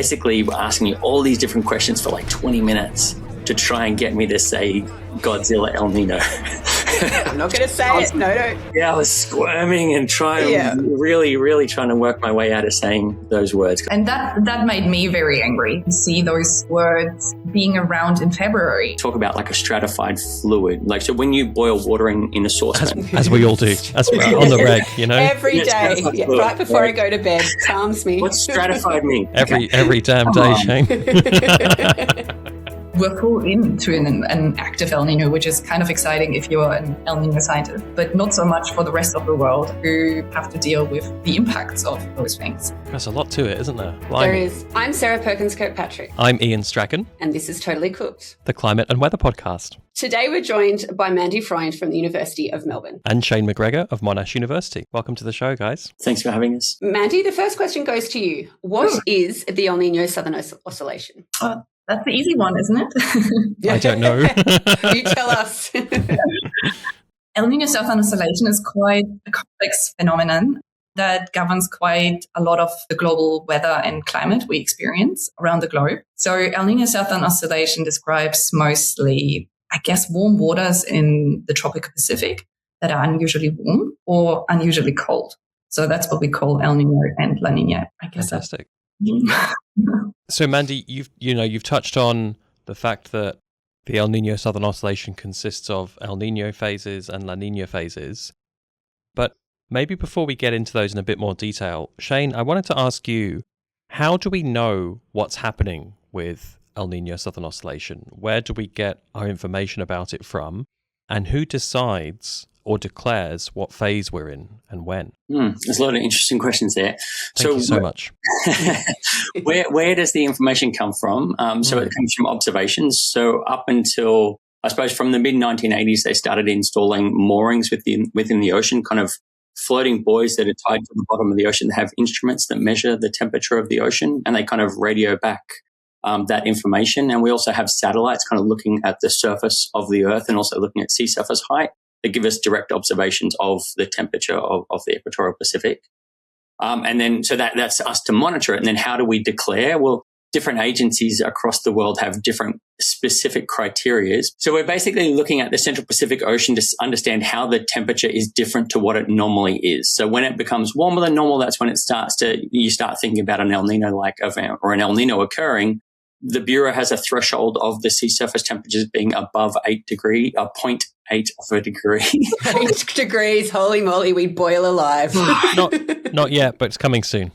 basically asking me all these different questions for like 20 minutes to try and get me to say Godzilla El Nino. I'm not going to say it. No, don't. Yeah, I was squirming and really trying to work my way out of saying those words. And that made me very angry to see those words being around in February. Talk about like a stratified fluid. Like, so when you boil water in a saucepan. As we all do. As on the reg, you know? Every day. Yeah, right before I go to bed. Calms me. What's stratified mean? Every damn day, Shayne. We're full into an active El Nino, which is kind of exciting if you're an El Nino scientist, but not so much for the rest of the world who have to deal with the impacts of those things. There's a lot to it, isn't there? There is. I'm Sarah Perkins-Kirkpatrick. I'm Iain Strachan. And this is Totally Cooked, the Climate and Weather Podcast. Today we're joined by Mandy Freund from the University of Melbourne. And Shayne McGregor of Monash University. Welcome to the show, guys. Thanks for having us. Mandy, the first question goes to you. What is the El Nino Southern Oscillation? That's the easy one, isn't it? I don't know. You tell us. El Nino Southern Oscillation is quite a complex phenomenon that governs quite a lot of the global weather and climate we experience around the globe. So El Nino Southern Oscillation describes mostly, I guess, warm waters in the tropical Pacific that are unusually warm or unusually cold. So that's what we call El Nino and La Niña. I guess. Fantastic. So Mandy, you've touched on the fact that the El Nino Southern Oscillation consists of El Nino phases and La Niña phases. But maybe before we get into those in a bit more detail, Shayne, I wanted to ask you, how do we know what's happening with El Nino Southern Oscillation? Where do we get our information about it from? And who decides or declares what phase we're in and when? There's a lot of interesting questions there. Thank you so much. where does the information come from? So it comes from observations. So up until, I suppose, from the mid-1980s, they started installing moorings within the ocean, kind of floating buoys that are tied to the bottom of the ocean that have instruments that measure the temperature of the ocean, and they kind of radio back that information. And we also have satellites kind of looking at the surface of the Earth and also looking at sea surface height that give us direct observations of the temperature of the equatorial Pacific. And then, so that's us to monitor it. And then how do we declare? Well, different agencies across the world have different specific criteria. So we're basically looking at the Central Pacific Ocean to understand how the temperature is different to what it normally is. So when it becomes warmer than normal, that's when you start thinking about an El Nino-like event or an El Nino occurring. The Bureau has a threshold of the sea surface temperatures being above 0.8 of a degree. 8 degrees, holy moly, we boil alive. Not yet, but it's coming soon.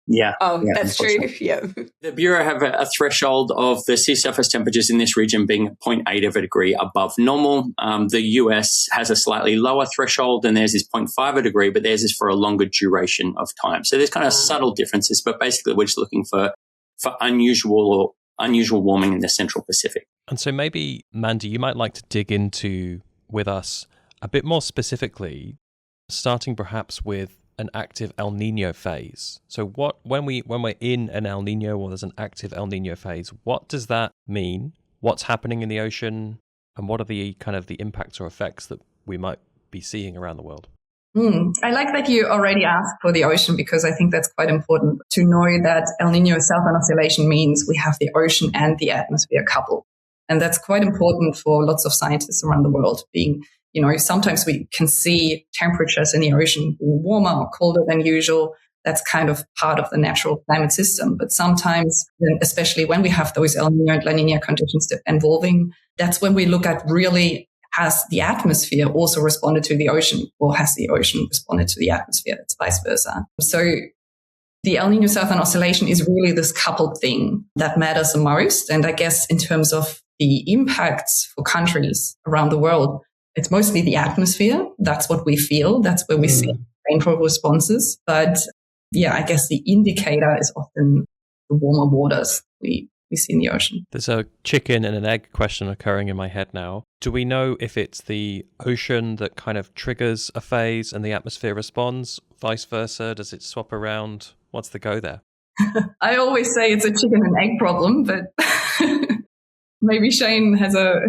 Yeah. Oh, yeah, that's true. Yeah. The Bureau have a threshold of the sea surface temperatures in this region being 0.8 of a degree above normal. The US has a slightly lower threshold, and theirs is 0.5 a degree, but theirs is for a longer duration of time. So there's kind of subtle differences, but basically we're just looking for unusual warming in the Central Pacific. And so maybe, Mandy, you might like to dig into with us a bit more specifically, starting perhaps with an active El Nino phase. So when we're in an El Nino or there's an active El Nino phase, what does that mean? What's happening in the ocean? And what are the kind of the impacts or effects that we might be seeing around the world? I like that you already asked for the ocean, because I think that's quite important to know that El Nino Southern Oscillation means we have the ocean and the atmosphere coupled. And that's quite important for lots of scientists around the world, being, sometimes we can see temperatures in the ocean being warmer or colder than usual. That's kind of part of the natural climate system. But sometimes, especially when we have those El Nino and La Niña conditions involving, that's when we look at really, has the atmosphere also responded to the ocean, or has the ocean responded to the atmosphere? It's vice versa. So the El Nino Southern Oscillation is really this coupled thing that matters the most. And I guess in terms of the impacts for countries around the world, it's mostly the atmosphere. That's what we feel. That's where we see rainfall responses. But yeah, I guess the indicator is often the warmer waters we see in the ocean. There's a chicken and an egg question occurring in my head now. Do we know if it's the ocean that kind of triggers a phase and the atmosphere responds? Vice versa? Does it swap around? What's the go there? I always say it's a chicken and egg problem, but maybe Shayne has a.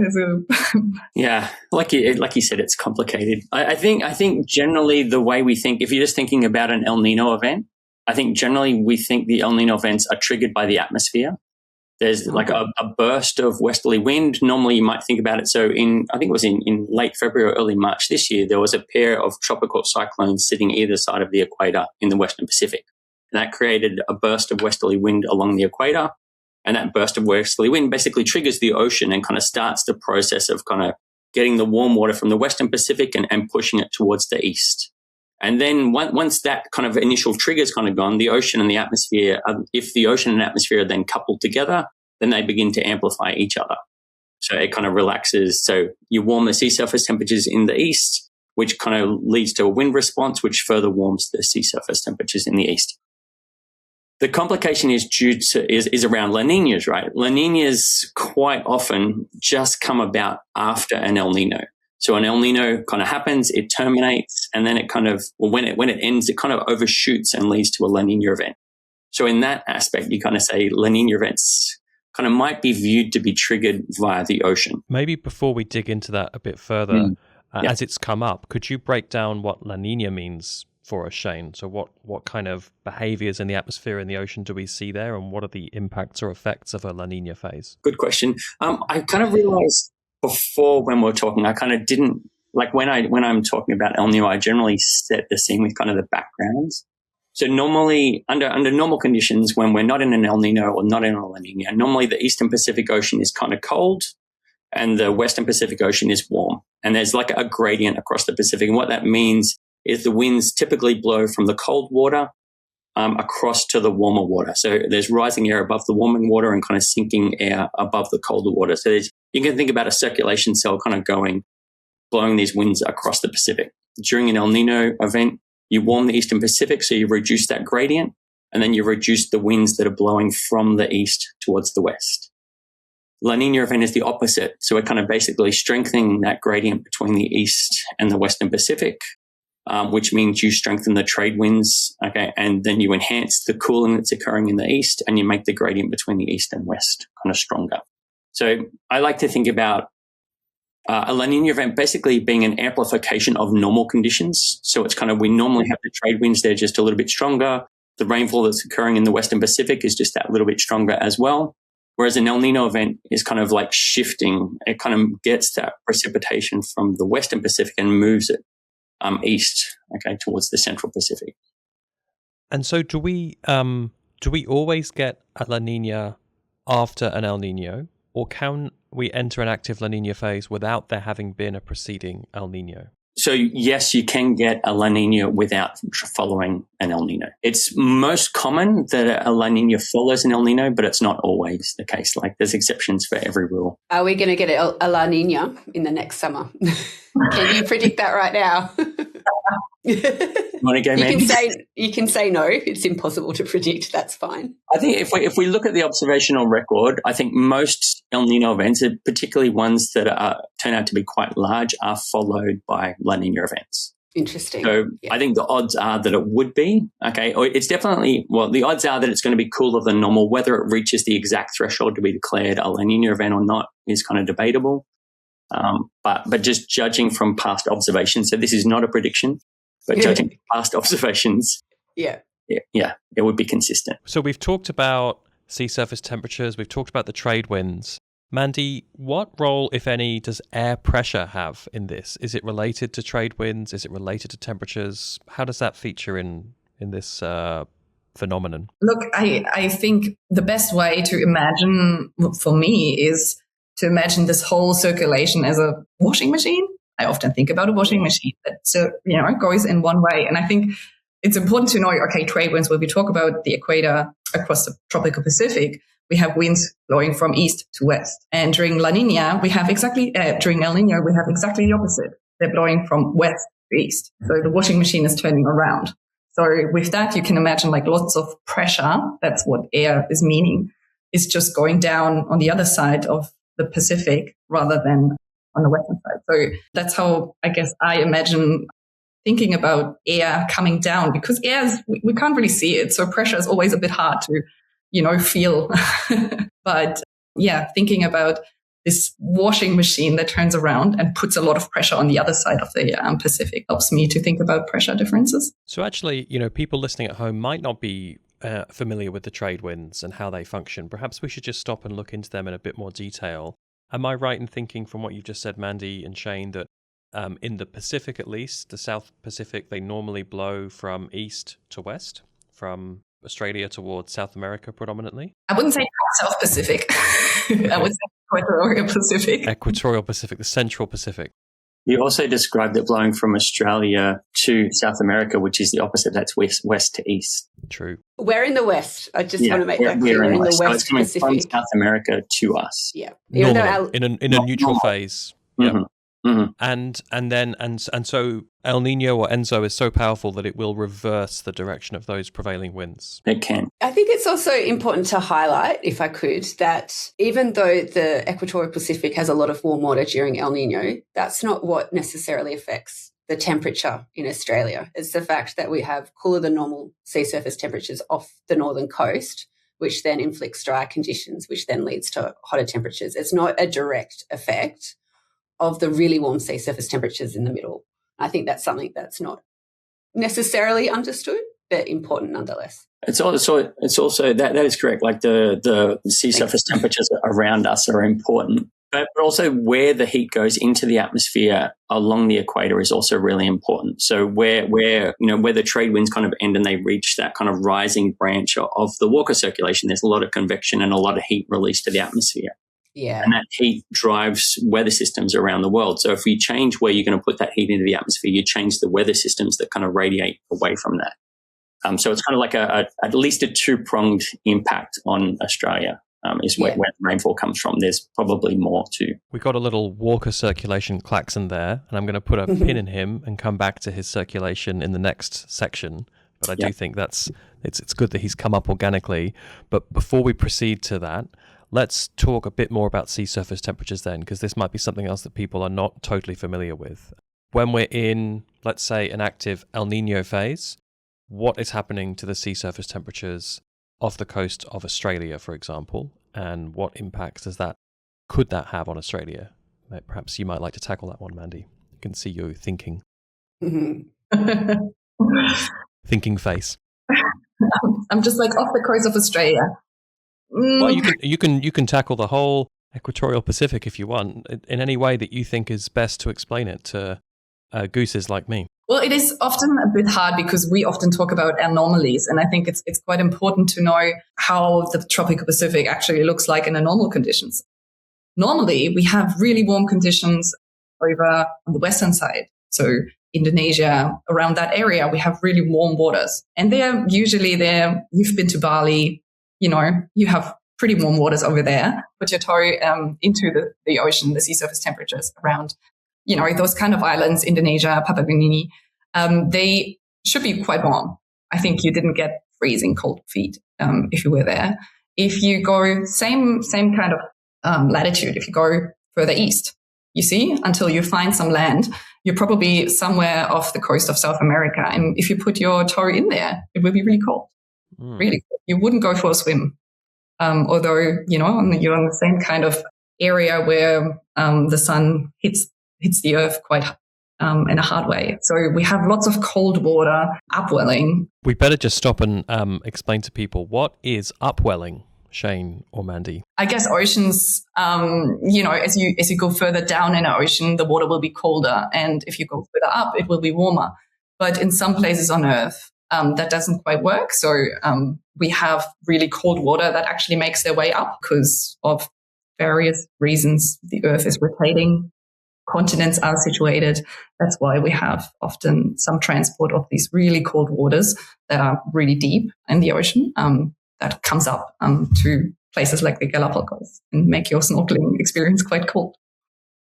Yeah, like you said, it's complicated. I think generally the way we think, if you're just thinking about an El Nino event, I think generally we think the El Nino events are triggered by the atmosphere. There's like a burst of westerly wind. Normally you might think about it. So I think it was in late February or early March this year, there was a pair of tropical cyclones sitting either side of the equator in the Western Pacific. And that created a burst of westerly wind along the equator. And that burst of westerly wind basically triggers the ocean and kind of starts the process of kind of getting the warm water from the Western Pacific and pushing it towards the east. And then once that kind of initial trigger's kind of gone, the ocean and the atmosphere, if the ocean and atmosphere are then coupled together, then they begin to amplify each other. So it kind of relaxes. So you warm the sea surface temperatures in the east, which kind of leads to a wind response, which further warms the sea surface temperatures in the east. The complication is around La Niñas, right? La Niñas quite often just come about after an El Nino. So an El Nino kind of happens, it terminates, and then it kind of, when it ends, it kind of overshoots and leads to a La Niña event. So in that aspect, you kind of say La Niña events kind of might be viewed to be triggered via the ocean. Maybe before we dig into that a bit further, as it's come up, could you break down what La Niña means for us, Shayne? So what kind of behaviors in the atmosphere and the ocean do we see there, and what are the impacts or effects of a La Niña phase? Good question. I kind of realized before when we were talking, I kind of didn't, like when I'm talking about El Nino, I generally set the scene with kind of the backgrounds. So normally under normal conditions, when we're not in an El Nino or not in a La Niña, normally the Eastern Pacific Ocean is kind of cold and the Western Pacific Ocean is warm. And there's like a gradient across the Pacific. And what that means is the winds typically blow from the cold water across to the warmer water. So there's rising air above the warming water and kind of sinking air above the colder water. So you can think about a circulation cell kind of blowing these winds across the Pacific. During an El Nino event, you warm the Eastern Pacific, so you reduce that gradient, and then you reduce the winds that are blowing from the east towards the west. La Niña event is the opposite. So we're kind of basically strengthening that gradient between the east and the Western Pacific, which means you strengthen the trade winds, okay, and then you enhance the cooling that's occurring in the east, and you make the gradient between the east and west kind of stronger. So I like to think about a La Niña event basically being an amplification of normal conditions. So it's kind of, we normally have the trade winds, they're just a little bit stronger. The rainfall that's occurring in the Western Pacific is just that little bit stronger as well. Whereas an El Nino event is kind of like shifting. It kind of gets that precipitation from the Western Pacific and moves it east, okay, towards the Central Pacific. And so do we always get a La Niña after an El Nino, or can we enter an active La Niña phase without there having been a preceding El Nino? So yes, you can get a La Niña without following an El Nino. It's most common that a La Niña follows an El Nino, but it's not always the case. Like there's exceptions for every rule. Are we going to get a La Niña in the next summer? Can you predict that right now? You want to go, Mandy? You can say no. It's impossible to predict. That's fine. I think if we look at the observational record, I think most El Nino events, particularly ones that turn out to be quite large, are followed by La Niña events. Interesting. So yeah. I think the odds are that it would be, okay, or it's definitely, well, the odds are that it's going to be cooler than normal. Whether it reaches the exact threshold to be declared a La Niña event or not is kind of debatable. But just judging from past observations, so this is not a prediction, but judging from past observations, yeah, it would be consistent. So we've talked about sea surface temperatures, we've talked about the trade winds. Mandy, what role, if any, does air pressure have in this? Is it related to trade winds? Is it related to temperatures? How does that feature in this phenomenon? Look, I think the best way to imagine for me is to imagine this whole circulation as a washing machine. I often think about a washing machine that goes in one way. And I think it's important to know, okay, trade winds, when we talk about the equator across the tropical Pacific, we have winds blowing from east to west. And during La Niña, during El Nino, we have exactly the opposite. They're blowing from west to east. So the washing machine is turning around. So with that, you can imagine like lots of pressure. That's what air is meaning. It's just going down on the other side of the Pacific rather than on the western side. So that's how I guess I imagine thinking about air coming down, because air is, we can't really see it. So pressure is always a bit hard to, feel. But yeah, thinking about this washing machine that turns around and puts a lot of pressure on the other side of the Pacific. Helps me to think about pressure differences. So actually, people listening at home might not be familiar with the trade winds and how they function. Perhaps we should just stop and look into them in a bit more detail. Am I right in thinking from what you've just said, Mandy and Shayne, that in the Pacific at least, the South Pacific, they normally blow from east to west, from Australia towards South America predominantly? I wouldn't say South Pacific. I would say Equatorial Pacific. Equatorial Pacific, the Central Pacific. You also described it blowing from Australia to South America, which is the opposite. That's west to east. True. We're in the west. I just want to make that clear. We're in the west. West so it's coming Pacific. from South America to us. Yeah. Normally, in a neutral phase. Mm-hmm. Yeah. Mm-hmm. And so El Nino or ENSO is so powerful that it will reverse the direction of those prevailing winds. It can. I think it's also important to highlight, if I could, that even though the Equatorial Pacific has a lot of warm water during El Nino, that's not what necessarily affects the temperature in Australia. It's the fact that we have cooler than normal sea surface temperatures off the northern coast, which then inflicts dry conditions, which then leads to hotter temperatures. It's not a direct effect of the really warm sea surface temperatures in the middle. I think that's something that's not necessarily understood, but important nonetheless. It's also that is correct. Like the sea surface temperatures around us are important, but also where the heat goes into the atmosphere along the equator is also really important. So where the trade winds kind of end and they reach that kind of rising branch of the Walker circulation, there's a lot of convection and a lot of heat released to the atmosphere. Yeah. And that heat drives weather systems around the world. So if you change where you're going to put that heat into the atmosphere, you change the weather systems that kind of radiate away from that. So it's kind of like at least a two-pronged impact on Australia is where the rainfall comes from. There's probably more too. We got a little Walker circulation klaxon there, and I'm going to put a pin in him and come back to his circulation in the next section. But I do think it's good that he's come up organically. But before we proceed to that, let's talk a bit more about sea surface temperatures then, because this might be something else that people are not totally familiar with. When we're in, let's say, an active El Nino phase, what is happening to the sea surface temperatures off the coast of Australia, for example, and what impacts could that have on Australia? Perhaps you might like to tackle that one, Mandy. I can see you thinking. Mm-hmm. Thinking face. I'm just like off the coast of Australia. Well, you can tackle the whole Equatorial Pacific if you want, in any way that you think is best to explain it to gooses like me. Well, it is often a bit hard because we often talk about anomalies, and I think it's quite important to know how the tropical Pacific actually looks like in the normal conditions. Normally, we have really warm conditions over on the western side. So Indonesia, around that area, we have really warm waters. And they're usually there. You've been to Bali, you have pretty warm waters over there. Put your toe into the ocean, the sea surface temperatures around, those kind of islands, Indonesia, Papua New Guinea, they should be quite warm. I think you didn't get freezing cold feet if you were there. If you go same kind of latitude, if you go further east, you see, until you find some land, you're probably somewhere off the coast of South America. And if you put your toe in there, it will be really cold. Really cold. You wouldn't go for a swim. Although, you're on the same kind of area where the sun hits the earth quite in a hard way. So we have lots of cold water upwelling. We better just stop and explain to people, what is upwelling, Shayne or Mandy? I guess oceans, as you go further down in an ocean, the water will be colder. And if you go further up, it will be warmer. But in some places on Earth, that doesn't quite work. So we have really cold water that actually makes their way up because of various reasons. The Earth is rotating. Continents are situated. That's why we have often some transport of these really cold waters that are really deep in the ocean that comes up to places like the Galapagos and make your snorkeling experience quite cold.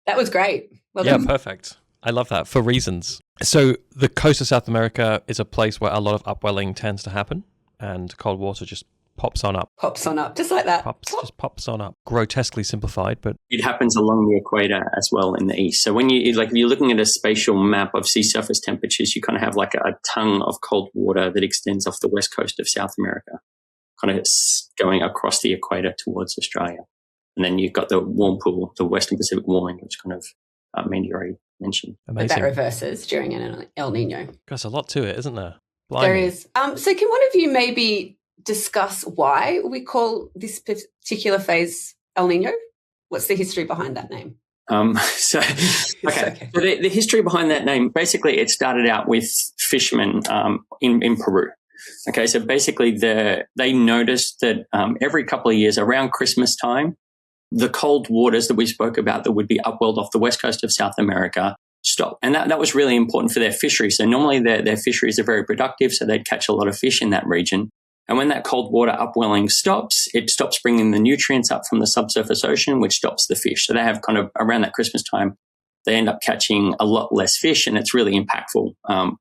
That was great. Well done. Perfect. I love that for reasons. So the coast of South America is a place where a lot of upwelling tends to happen and cold water just pops on up. Pops on up, just like that. Just pops on up. Grotesquely simplified, but it happens along the equator as well in the east. So when if you're looking at a spatial map of sea surface temperatures, you kind of have like a tongue of cold water that extends off the west coast of South America, kind of going across the equator towards Australia. And then you've got the warm pool, the Western Pacific warming, which kind of Mandy already mentioned. But that reverses during an El Nino. There's a lot to it, isn't there? Blimey. There is. So can one of you maybe discuss why we call this particular phase El Nino? What's the history behind that name? So the history behind that name, basically it started out with fishermen in Peru. Okay, so basically they noticed that every couple of years around Christmas time, the cold waters that we spoke about that would be upwelled off the west coast of South America stop. And that was really important for their fisheries. So normally their fisheries are very productive, so they'd catch a lot of fish in that region. And when that cold water upwelling stops, it stops bringing the nutrients up from the subsurface ocean, which stops the fish. So they have kind of around that Christmas time, they end up catching a lot less fish, and it's really impactful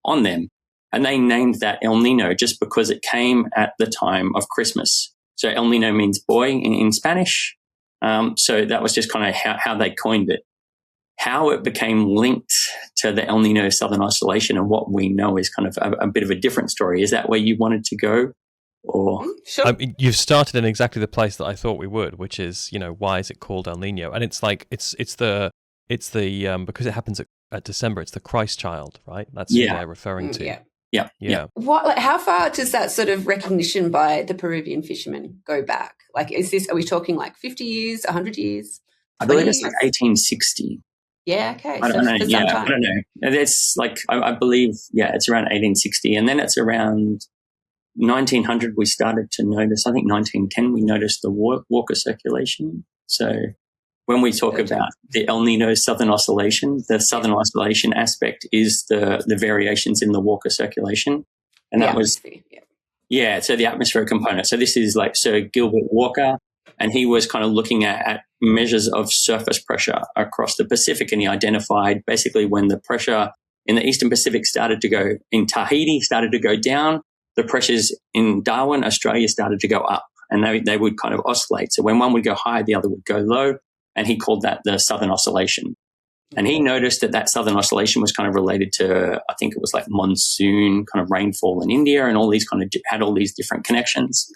on them. And they named that El Nino just because it came at the time of Christmas. So El Nino means boy in Spanish. So that was just kind of how they coined it. How it became linked to the El Nino Southern Oscillation and what we know is kind of a bit of a different story. Is that where you wanted to go? Or sure. You've started in exactly the place that I thought we would, which is, why is it called El Nino? And it's like it's the because it happens at December. It's the Christ child, right? That's what they're referring to. Yeah. What? How far does that sort of recognition by the Peruvian fishermen go back? Like, are we talking like 50 years, 100 years? I believe it's like 1860. Yeah. Okay. I don't know. I don't know. It's like I believe. Yeah, it's around 1860, and then it's around 1900 we started to notice. I think 1910 we noticed the Walker circulation. So when we talk about the El Nino Southern Oscillation, the Southern Oscillation aspect is the variations in the Walker circulation. And that was, so the atmospheric component. So this is like Sir Gilbert Walker, and he was kind of looking at measures of surface pressure across the Pacific, and he identified basically when the pressure in the Eastern Pacific in Tahiti started to go down, the pressures in Darwin, Australia started to go up, and they would kind of oscillate. So when one would go high, the other would go low. And he called that the Southern Oscillation. And he noticed that Southern Oscillation was kind of related to, I think it was like monsoon, kind of rainfall in India, and all these kind of had all these different connections.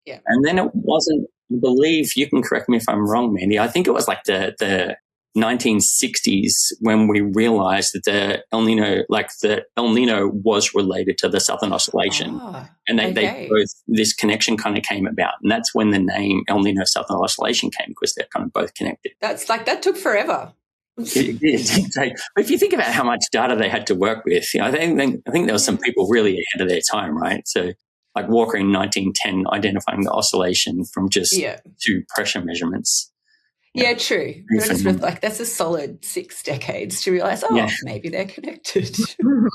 Yeah. And then it wasn't, I believe, you can correct me if I'm wrong, Mandy, I think it was like the 1960s when we realized that the El Nino was related to the Southern Oscillation. And they both, this connection kind of came about. And that's when the name El Nino Southern Oscillation came, because they're kind of both connected. That took forever. It did take. But if you think about how much data they had to work with, I think there was some people really ahead of their time, right? So like Walker in 1910 identifying the oscillation from just 2 pressure measurements. Yeah, true. But I just feel like that's a solid 6 decades to realize, maybe they're connected.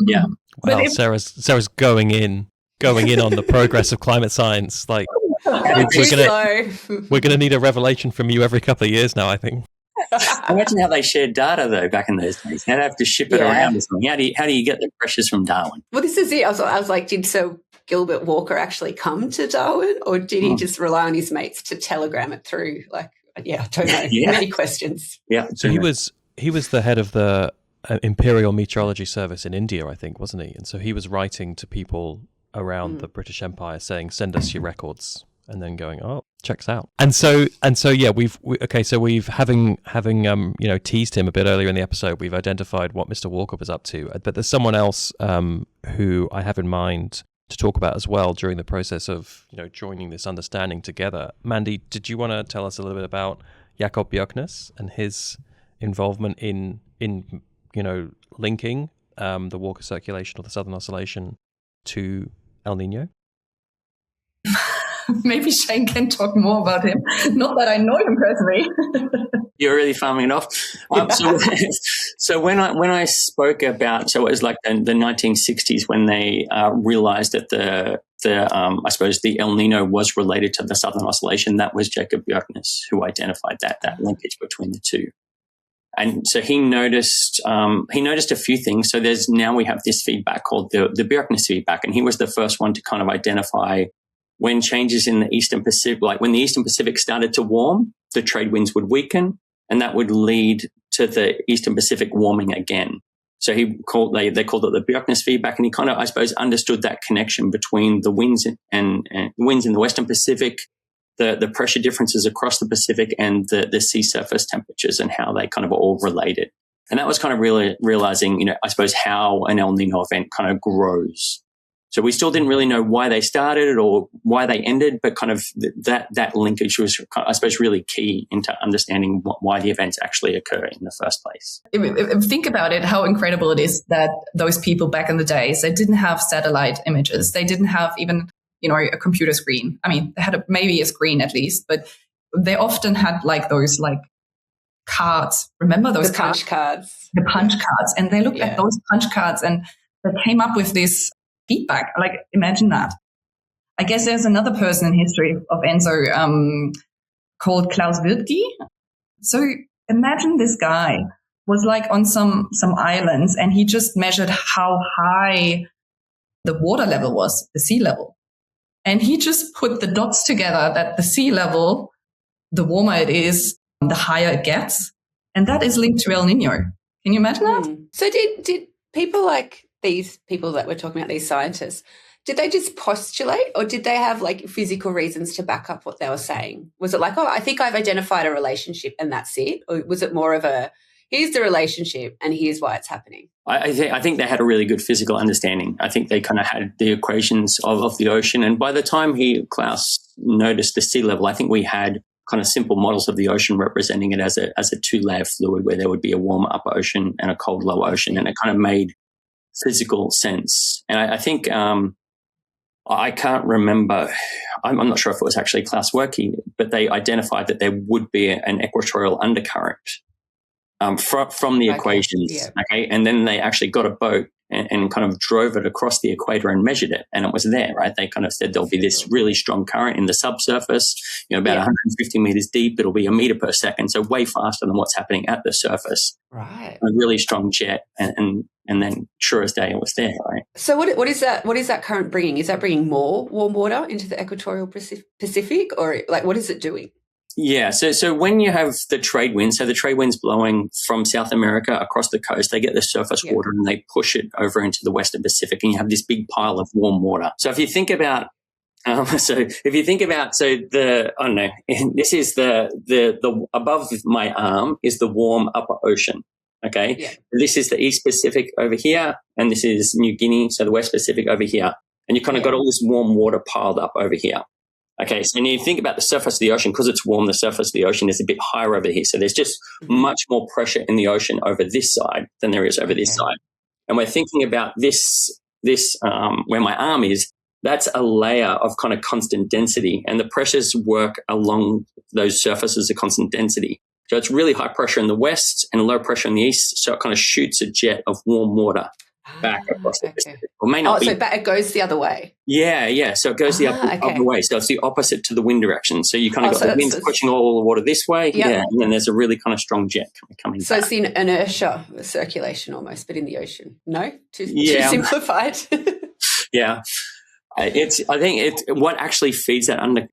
Yeah. Well, Sarah's going in on the progress of climate science. Like we're gonna need a revelation from you every couple of years now, I think. Imagine how they shared data though back in those days. They'd have to ship it around or something. How do you get the pressures from Darwin? Well, this is it. I was like, did Sir Gilbert Walker actually come to Darwin, or did he just rely on his mates to telegram it through? Like, I don't know. Many questions. Yeah. So he was the head of the Imperial Meteorology Service in India, I think, wasn't he? And so he was writing to people around the British Empire saying, "Send us your records," and then going, "Oh, checks out." And so yeah, we've having teased him a bit earlier in the episode. We've identified what Mr. Walker was up to, but there's someone else who I have in mind to talk about as well during the process of joining this understanding together. Mandy, did you want to tell us a little bit about Jakob Bjerknes and his involvement in linking the Walker circulation or the Southern Oscillation to El Nino? Maybe Shayne can talk more about him. Not that I know him personally. You're really farming it off. So when I spoke about, so it was like the 1960s when they realized that I suppose the El Nino was related to the Southern Oscillation. That was Jakob Bjerknes who identified that linkage between the two. And so he noticed a few things. So we have this feedback called the Bjerknes feedback, and he was the first one to kind of identify when changes in the Eastern Pacific, like when the Eastern Pacific started to warm, the trade winds would weaken, and that would lead to the Eastern Pacific warming again. So they called it the Bjerknes feedback, and he kind of, I suppose, understood that connection between the winds and winds in the Western Pacific the pressure differences across the Pacific and the sea surface temperatures and how they kind of all related. And that was kind of really realizing, I suppose how an El Nino event kind of grows. So we still didn't really know why they started or why they ended, but kind of that linkage was, I suppose, really key into understanding why the events actually occur in the first place. Think about it, how incredible it is that those people back in the days, they didn't have satellite images. They didn't have even, a computer screen. I mean, they had maybe a screen at least, but they often had those cards. Remember those punch cards? The punch cards. And they looked at those punch cards and they came up with this feedback. Imagine that. I guess there's another person in history of ENSO called Klaus Wirtke. So imagine this guy was on some islands and he just measured how high the water level was, the sea level. And he just put the dots together that the sea level, the warmer it is, the higher it gets. And that is linked to El Nino. Can you imagine that? So did people like these people that we're talking about, these scientists, did they just postulate or did they have physical reasons to back up what they were saying? Was it I think I've identified a relationship and that's it? Or was it more of a, here's the relationship and here's why it's happening? I think they had a really good physical understanding. I think they kind of had the equations of the ocean. And by the time Klaus noticed the sea level, I think we had kind of simple models of the ocean representing it as a two-layer fluid where there would be a warm upper ocean and a cold lower ocean. And it kind of made physical sense. And I think I can't remember, I'm not sure if it was actually Klaus Wirtke, but they identified that there would be an equatorial undercurrent from the equations. Yeah. Okay. And then they actually got a boat and kind of drove it across the equator and measured it. And it was there, right? They kind of said there'll be this really strong current in the subsurface, about 150 meters deep. It'll be a meter per second. So way faster than what's happening at the surface. Right. A really strong jet. And then sure as day it was there, right? So what is that current bringing? Is that bringing more warm water into the equatorial Pacific or what is it doing? Yeah, so when you have the trade winds, so the trade winds blowing from South America across the coast, they get the surface water and they push it over into the Western Pacific, and you have this big pile of warm water. So if you think about, this is the above my arm is the warm upper ocean. Okay, This is the East Pacific over here, and this is New Guinea, so the West Pacific over here, and you kind of got all this warm water piled up over here. Okay, so when you think about the surface of the ocean, because it's warm, the surface of the ocean is a bit higher over here. So there's just much more pressure in the ocean over this side than there is over this side. And we're thinking about this where my arm is, that's a layer of kind of constant density. And the pressures work along those surfaces of constant density. So it's really high pressure in the west and low pressure in the east. So it kind of shoots a jet of warm water back across the Pacific. Or may not be. So it goes the other way. Yeah. So it goes the other way. So it's the opposite to the wind direction. So you kind of got the wind pushing all the water this way. Yeah. And then there's a really kind of strong jet coming back. So it's the inertia circulation almost, but in the ocean. No? Too simplified. Yeah. I think what actually feeds that undercurrent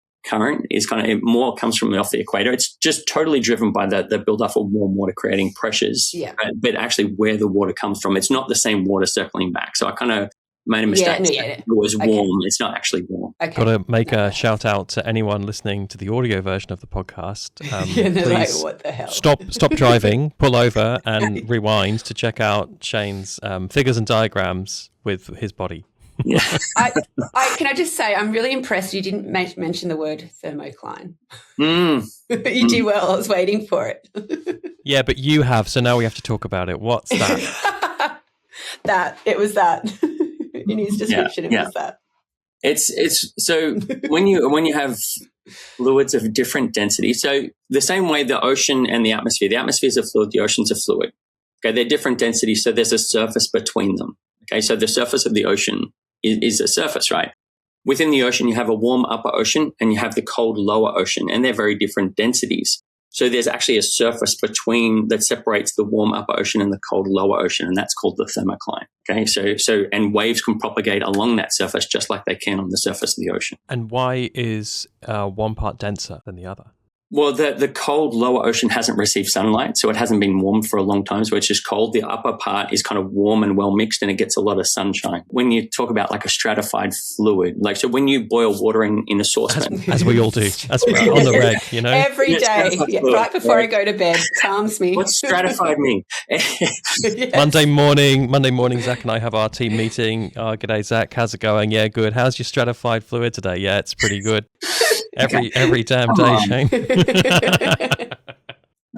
is kind of more comes from off the equator. It's just totally driven by the buildup of warm water creating pressures. Yeah. But actually where the water comes from, it's not the same water circling back. So I kind of made a mistake. It was warm. It's not actually warm. Got to make a shout out to anyone listening to the audio version of the podcast. Please what the hell? Stop driving, pull over and rewind to check out Shayne's figures and diagrams with his body. Yeah. Can I just say I'm really impressed you didn't mention the word thermocline. You did well. I was waiting for it. Yeah, but you have, so now we have to talk about it. What's that? It was that. In his description, it was that. It's so when you have fluids of different density, so the same way the ocean and the atmosphere is a fluid, the ocean's a fluid. Okay, they're different densities, so there's a surface between them. Okay, so the surface of the ocean is a surface, right? Within the ocean, you have a warm upper ocean and you have the cold lower ocean, and they're very different densities. So there's actually a surface between that separates the warm upper ocean and the cold lower ocean, and that's called the thermocline. Okay, so and waves can propagate along that surface just like they can on the surface of the ocean. And why is one part denser than the other? Well, the cold lower ocean hasn't received sunlight, so it hasn't been warmed for a long time. So it's just cold. The upper part is kind of warm and well mixed, and it gets a lot of sunshine. When you talk about like a stratified fluid, like so when you boil water in a saucepan. As we all do. That's on the reg, you know. Every day, right before I go to bed, calms me. What's stratified mean? Yes. Monday morning, Zach and I have our team meeting. Oh, g'day, Zach. How's it going? Yeah, good. How's your stratified fluid today? Yeah, it's pretty good. Every damn day, Shayne.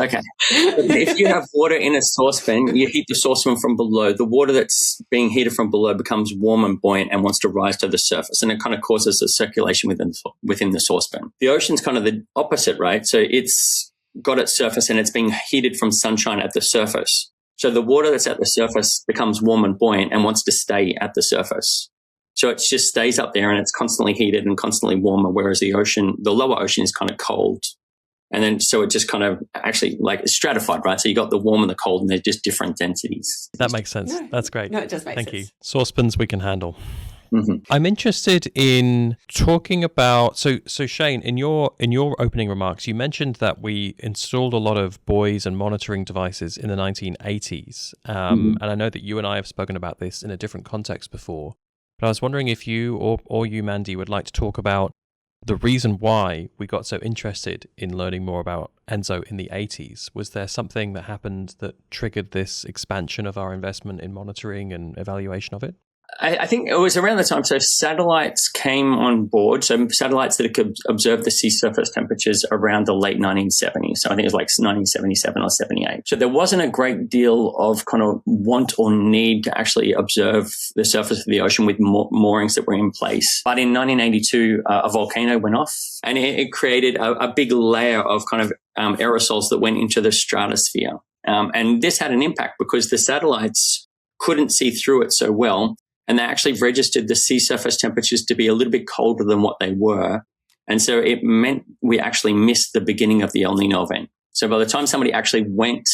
Okay. If you have water in a saucepan, you heat the saucepan from below. The water that's being heated from below becomes warm and buoyant and wants to rise to the surface, and it kind of causes a circulation within the saucepan. The ocean's kind of the opposite, right? So it's got its surface and it's being heated from sunshine at the surface. So the water that's at the surface becomes warm and buoyant and wants to stay at the surface. So it just stays up there and it's constantly heated and constantly warmer, whereas the lower ocean is kind of cold. And then so it just kind of actually like it's stratified, right? So you got the warm and the cold and they're just different densities. That makes sense. No, That's great. No, it does make sense. Thank you. Saucepans we can handle. Mm-hmm. I'm interested in talking about so Shayne, in your opening remarks, you mentioned that we installed a lot of buoys and monitoring devices in the 1980s. And I know that you and I have spoken about this in a different context before. But I was wondering if you or you, Mandy, would like to talk about the reason why we got so interested in learning more about ENSO in the 80s. Was there something that happened that triggered this expansion of our investment in monitoring and evaluation of it? I think it was around the time. So satellites came on board. So satellites that could observe the sea surface temperatures around the late 1970s. So I think it was like 1977 or 78. So there wasn't a great deal of kind of want or need to actually observe the surface of the ocean with moorings that were in place. But in 1982, a volcano went off and it created a big layer of kind of aerosols that went into the stratosphere. And this had an impact because the satellites couldn't see through it so well. And they actually registered the sea surface temperatures to be a little bit colder than what they were. And so it meant we actually missed the beginning of the El Nino event. So by the time somebody actually went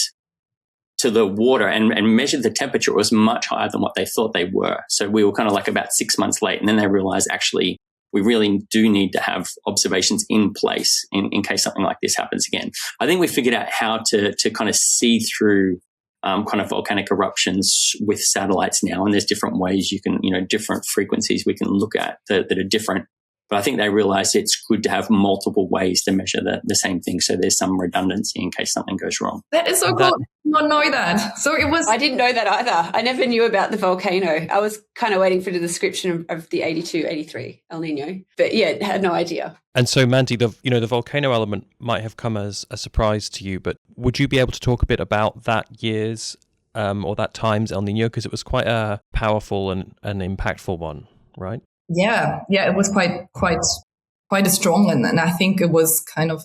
to the water and measured the temperature, it was much higher than what they thought they were. So we were kind of like about 6 months late. And then they realized actually we really do need to have observations in place in case something like this happens again. I think we figured out how to kind of see through kind of volcanic eruptions with satellites now. And there's different ways you can, different frequencies we can look at that are different. But I think they realized it's good to have multiple ways to measure the same thing. So there's some redundancy in case something goes wrong. That is so cool. I did not know that. So it was. I didn't know that either. I never knew about the volcano. I was kind of waiting for the description of the 82, 83 El Nino. But yeah, had no idea. And so, Mandy, the volcano element might have come as a surprise to you, but would you be able to talk a bit about that year's or that time's El Nino? Because it was quite a powerful and an impactful one, right? Yeah, it was quite a strong one, and I think it was kind of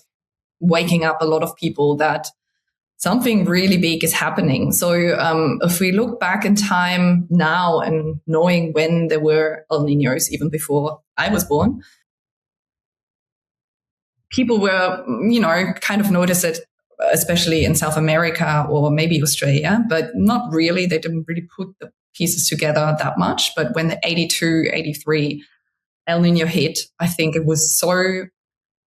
waking up a lot of people that something really big is happening. So if we look back in time now and knowing when there were El Niños, even before I was born, people were, kind of noticed it, especially in South America or maybe Australia, but not really. They didn't really put the pieces together that much. But when the 82, 83 El Nino hit, I think it was so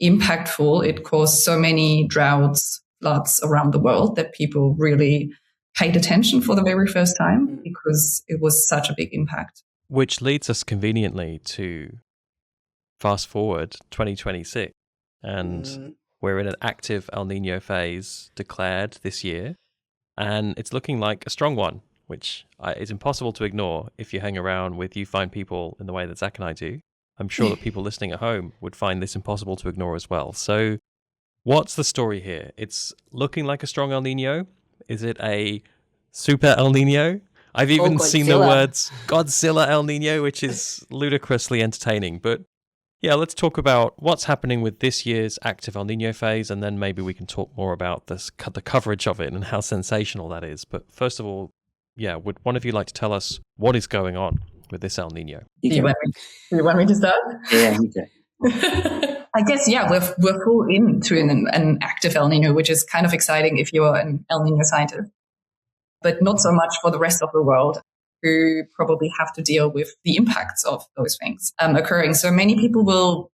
impactful. It caused so many droughts, floods around the world that people really paid attention for the very first time because it was such a big impact. Which leads us conveniently to fast forward 2026. And we're in an active El Nino phase declared this year. And it's looking like a strong one, which is impossible to ignore if you hang around with you find people in the way that Zach and I do. I'm sure that people listening at home would find this impossible to ignore as well. So what's the story here? It's looking like a strong El Nino. Is it a super El Nino? I've even seen the words Godzilla El Nino, which is ludicrously entertaining. But yeah, let's talk about what's happening with this year's active El Nino phase, and then maybe we can talk more about the coverage of it and how sensational that is. But first of all, would one of you like to tell us what is going on with this El Nino? Do you want me to start? Yeah, you can. I guess, we're full into an active El Nino, which is kind of exciting if you're an El Nino scientist, but not so much for the rest of the world who probably have to deal with the impacts of those things occurring. So many people will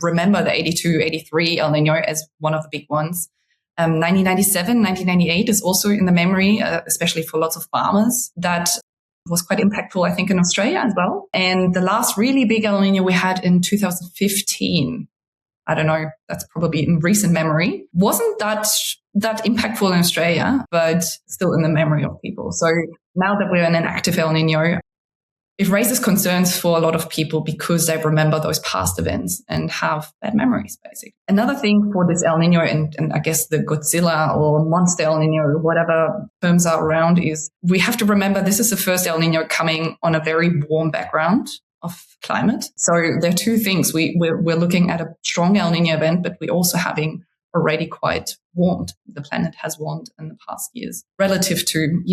remember the 82, 83 El Nino as one of the big ones. 1997, 1998 is also in the memory, especially for lots of farmers. That was quite impactful, I think, in Australia as well. And the last really big El Nino we had in 2015, I don't know, that's probably in recent memory, wasn't that impactful in Australia, but still in the memory of people. So now that we're in an active El Nino, it raises concerns for a lot of people because they remember those past events and have bad memories, basically. Another thing for this El Nino and I guess the Godzilla or monster El Nino, or whatever terms are around, is we have to remember this is the first El Nino coming on a very warm background of climate. So there are two things. We're looking at a strong El Nino event, but we're also having already quite warmed. The planet has warmed in the past years relative to,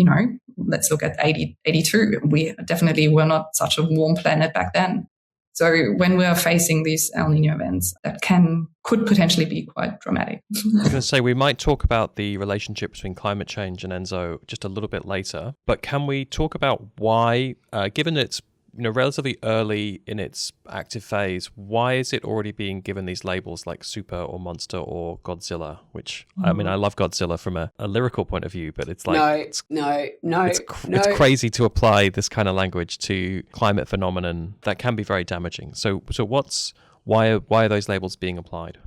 let's look at 82. We definitely were not such a warm planet back then. So when we're facing these El Nino events, that could potentially be quite dramatic. I was going to say, we might talk about the relationship between climate change and ENSO just a little bit later, but can we talk about why, given it's relatively early in its active phase, why is it already being given these labels like super or monster or Godzilla? Which, I mean, I love Godzilla from a lyrical point of view, but it's like... It's crazy to apply this kind of language to climate phenomenon that can be very damaging. So why are those labels being applied?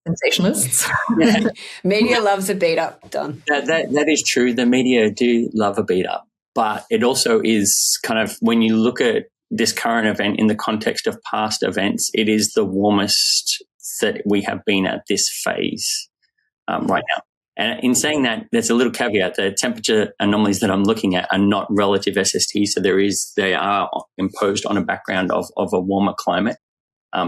Sensationalists. Yeah. Media loves a beat up. Done. That is true. The media do love a beat up. But it also is kind of, when you look at this current event in the context of past events, it is the warmest that we have been at this phase right now. And in saying that, there's a little caveat. The temperature anomalies that I'm looking at are not relative SST, so they are imposed on a background of a warmer climate.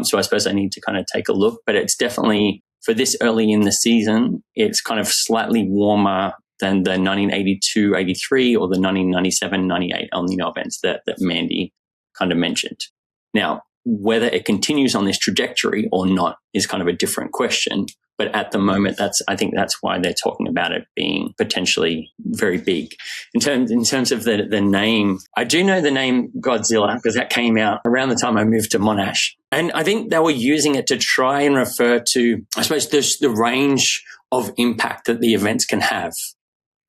So I suppose I need to kind of take a look. But it's definitely, for this early in the season, it's kind of slightly warmer than the 1982-83 or the 1997-98 El Nino events that Mandy kind of mentioned. Now, whether it continues on this trajectory or not is kind of a different question. But at the moment, I think that's why they're talking about it being potentially very big. In terms of the name, I do know the name Godzilla because that came out around the time I moved to Monash. And I think they were using it to try and refer to, I suppose, the range of impact that the events can have.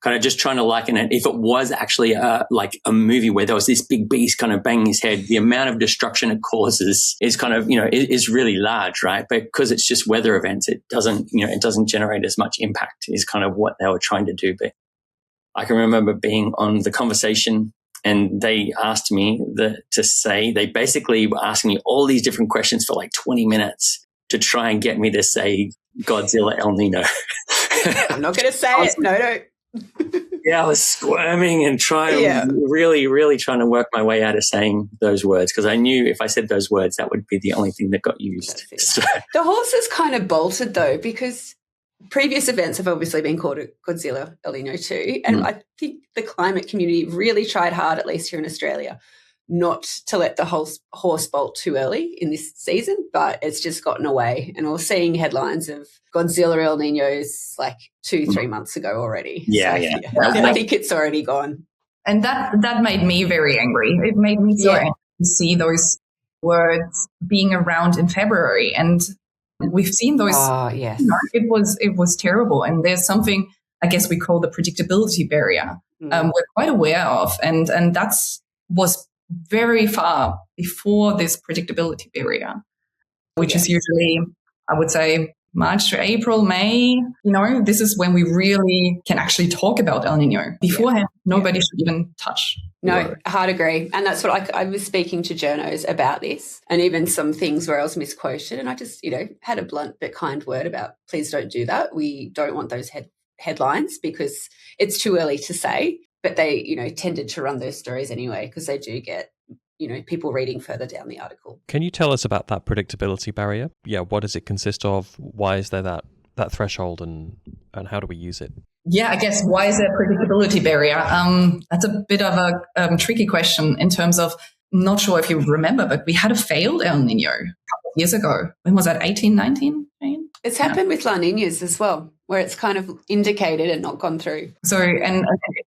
Kind of just trying to liken it. If it was actually like a movie where there was this big beast kind of banging his head, the amount of destruction it causes is kind of, is really large, right? But because it's just weather events, it doesn't generate as much impact is kind of what they were trying to do. But I can remember being on The Conversation and they asked me they basically were asking me all these different questions for like 20 minutes to try and get me to say Godzilla El Nino. I'm not going to say it. No. Yeah, I was squirming and really, really trying to work my way out of saying those words because I knew if I said those words, that would be the only thing that got used. So. The horse is kind of bolted though because previous events have obviously been called Godzilla El Nino too, and I think the climate community really tried hard, at least here in Australia, not to let the horse bolt too early in this season, but it's just gotten away. And we're seeing headlines of Godzilla El Ninos like 2-3 months ago already. Yeah. I think it's already gone. And that made me very angry. It made me so angry to see those words being around in February. And we've seen those. Oh, yes. It was terrible. And there's something, I guess we call the predictability barrier. We're quite aware of. And was very far before this predictability barrier, which is usually, I would say, March to April, May. This is when we really can actually talk about El Nino. Beforehand, nobody should even touch. No, hard agree. And that's what I was speaking to journos about this and even some things where I was misquoted. And I just, had a blunt but kind word about please don't do that. We don't want those headlines because it's too early to say. But they, tended to run those stories anyway because they do get, people reading further down the article. Can you tell us about that predictability barrier? Yeah, what does it consist of? Why is there that threshold and how do we use it? Yeah, I guess why is there a predictability barrier? That's a bit of a tricky question in terms of, I'm not sure if you remember, but we had a failed El Nino a couple of years ago. When was that, 18, 19? It's happened with La Niñas as well, where it's kind of indicated and not gone through. So, and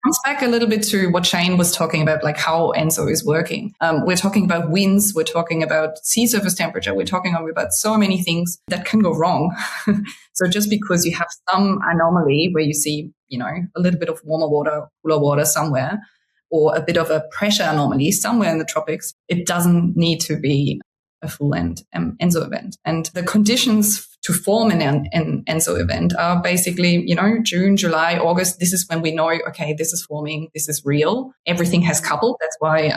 comes back a little bit to what Shayne was talking about, like how ENSO is working. We're talking about winds, we're talking about sea surface temperature, we're talking about so many things that can go wrong. So just because you have some anomaly where you see, a little bit of warmer water, cooler water somewhere, or a bit of a pressure anomaly somewhere in the tropics, it doesn't need to be a full-end ENSO event. And the conditions to form an ENSO event are basically, June, July, August. This is when we know, okay, this is forming, this is real. Everything has coupled. That's why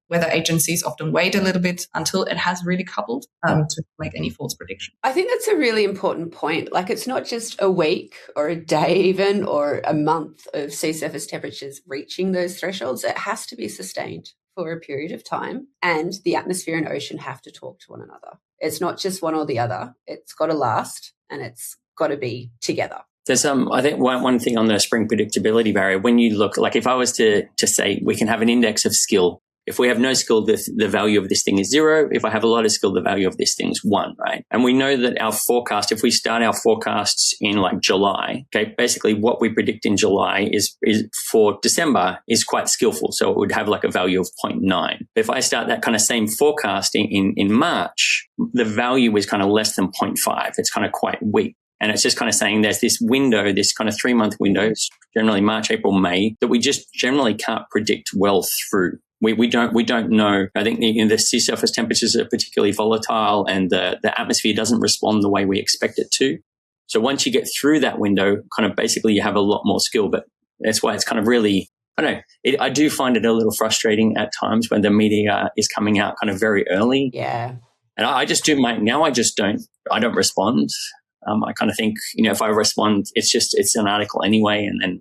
weather agencies often wait a little bit until it has really coupled to make any false prediction. I think that's a really important point. Like, it's not just a week or a day even or a month of sea surface temperatures reaching those thresholds. It has to be sustained for a period of time, and the atmosphere and ocean have to talk to one another. It's not just one or the other. It's got to last, and it's got to be together. There's I think one thing on the spring predictability barrier, when you look, like if I was to say we can have an index of skill. If we have no skill, the value of this thing is 0. If I have a lot of skill, the value of this thing is 1, right? And we know that our forecast, if we start our forecasts in like July, okay, basically what we predict in July is for December is quite skillful. So it would have like a value of 0.9. If I start that kind of same forecast in March, the value is kind of less than 0.5. It's kind of quite weak. And it's just kind of saying there's this window, this kind of 3-month window, generally March, April, May, that we just generally can't predict well through. We don't know. I think the sea surface temperatures are particularly volatile, and the atmosphere doesn't respond the way we expect it to. So once you get through that window, kind of basically you have a lot more skill. But that's why it's kind of really, I don't know. I do find it a little frustrating at times when the media is coming out kind of very early. Yeah. And I just do I don't respond. I kind of think, if I respond, it's an article anyway, and then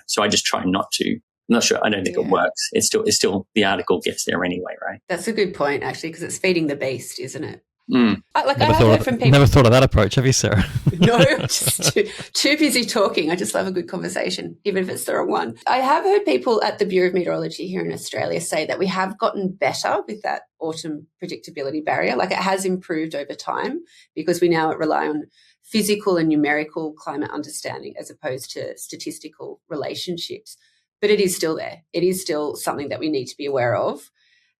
so I just try not to. I'm not sure. I don't think it works. It's still the article gets there anyway, right? That's a good point, actually, because it's feeding the beast, isn't it? Mm. I have heard from people. Never thought of that approach, have you, Sarah? No, just too busy talking. I just love a good conversation, even if it's the wrong one. I have heard people at the Bureau of Meteorology here in Australia say that we have gotten better with that autumn predictability barrier. Like, it has improved over time because we now rely on physical and numerical climate understanding as opposed to statistical relationships. But it is still there. It is still something that we need to be aware of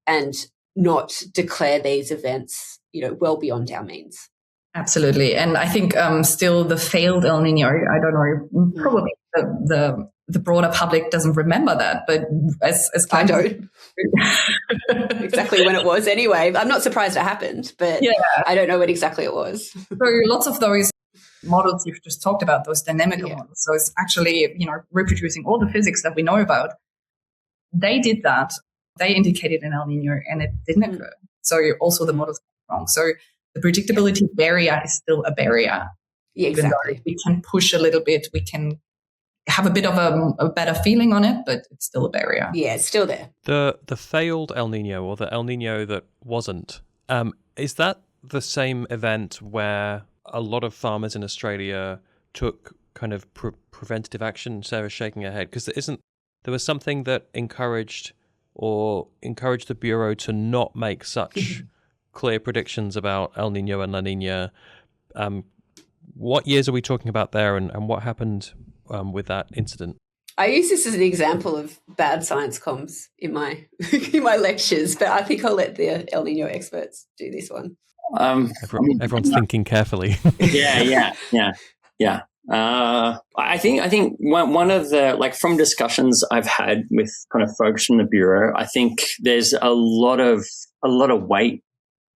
and not declare these events, well beyond our means. Absolutely. And I think still the failed El Nino, I don't know, probably the broader public doesn't remember that, but as I don't exactly when it was anyway. I'm not surprised it happened, but I don't know when exactly it was. So lots of those models you've just talked about, those dynamical models. So it's actually, reproducing all the physics that we know about. They did that. They indicated an El Nino and it didn't occur. So also the models are wrong. So the predictability barrier is still a barrier. Yeah, exactly. We can push a little bit. We can have a bit of a better feeling on it, but it's still a barrier. Yeah, it's still there. The failed El Nino, or the El Nino that wasn't, is that the same event where a lot of farmers in Australia took kind of preventative action? Sarah's shaking her head because there was something that encouraged the Bureau to not make such clear predictions about El Nino and La Niña. What years are we talking about there, and what happened with that incident? I use this as an example of bad science comms in my lectures, but I think I'll let the El Nino experts do this one. Everyone's thinking carefully. Yeah. I think one of the, from discussions I've had with kind of folks from the Bureau, I think there's a lot of weight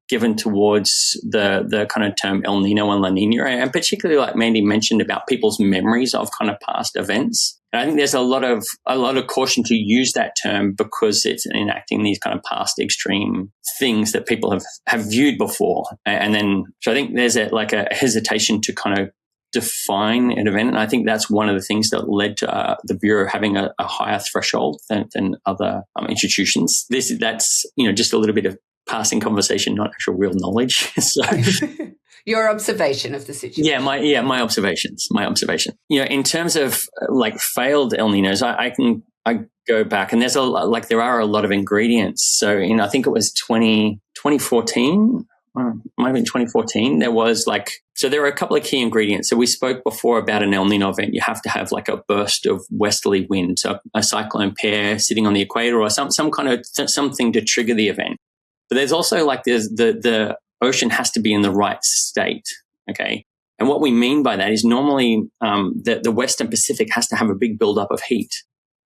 given towards the kind of term El Nino and La Niña, and particularly like Mandy mentioned about people's memories of kind of past events. And I think there's a lot of caution to use that term because it's enacting these kind of past extreme things that people have viewed before. And then, so I think there's a hesitation to kind of define an event. And I think that's one of the things that led to the Bureau having a higher threshold than other institutions. That's just a little bit of passing conversation, not actual real knowledge. So your observation of the situation. My observations. In terms of failed El Ninos, I go back and there are a lot of ingredients. So I think it was 2014 might have been 2014. There was there were a couple of key ingredients. So we spoke before about an El Nino event. You have to have like a burst of westerly wind, so a cyclone pair sitting on the equator or some kind of something to trigger the event. But there's also the ocean has to be in the right state. Okay. And what we mean by that is normally the Western Pacific has to have a big buildup of heat.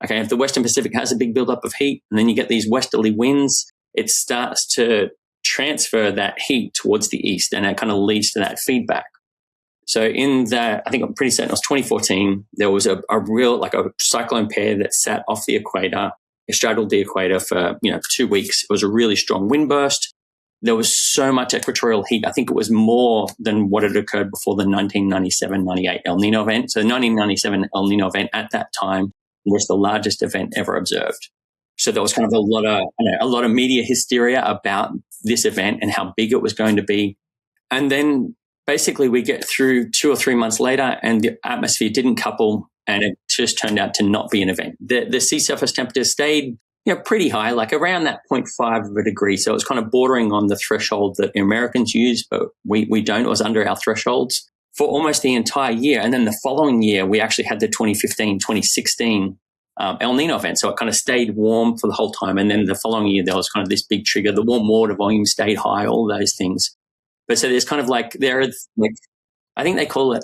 Okay. If the Western Pacific has a big buildup of heat and then you get these westerly winds, it starts to transfer that heat towards the east, and it kind of leads to that feedback. So I think I'm pretty certain it was 2014, there was a real, a cyclone pair that sat off the equator. It straddled the equator for 2 weeks. It was a really strong wind burst. There was so much equatorial heat. I think it was more than what had occurred before the 1997-98 El Nino event. So the 1997 El Nino event at that time was the largest event ever observed. So there was kind of a lot of media hysteria about this event and how big it was going to be. And then basically we get through 2 or 3 months later and the atmosphere didn't couple and it just turned out to not be an event. The sea surface temperature stayed pretty high, like around that 0.5 of a degree. So it was kind of bordering on the threshold that Americans use, but we don't. It was under our thresholds for almost the entire year. And then the following year, we actually had the 2015, 2016 El Nino event. So it kind of stayed warm for the whole time. And then the following year, there was kind of this big trigger. The warm water volume stayed high, all those things. But so there's kind of I think they call it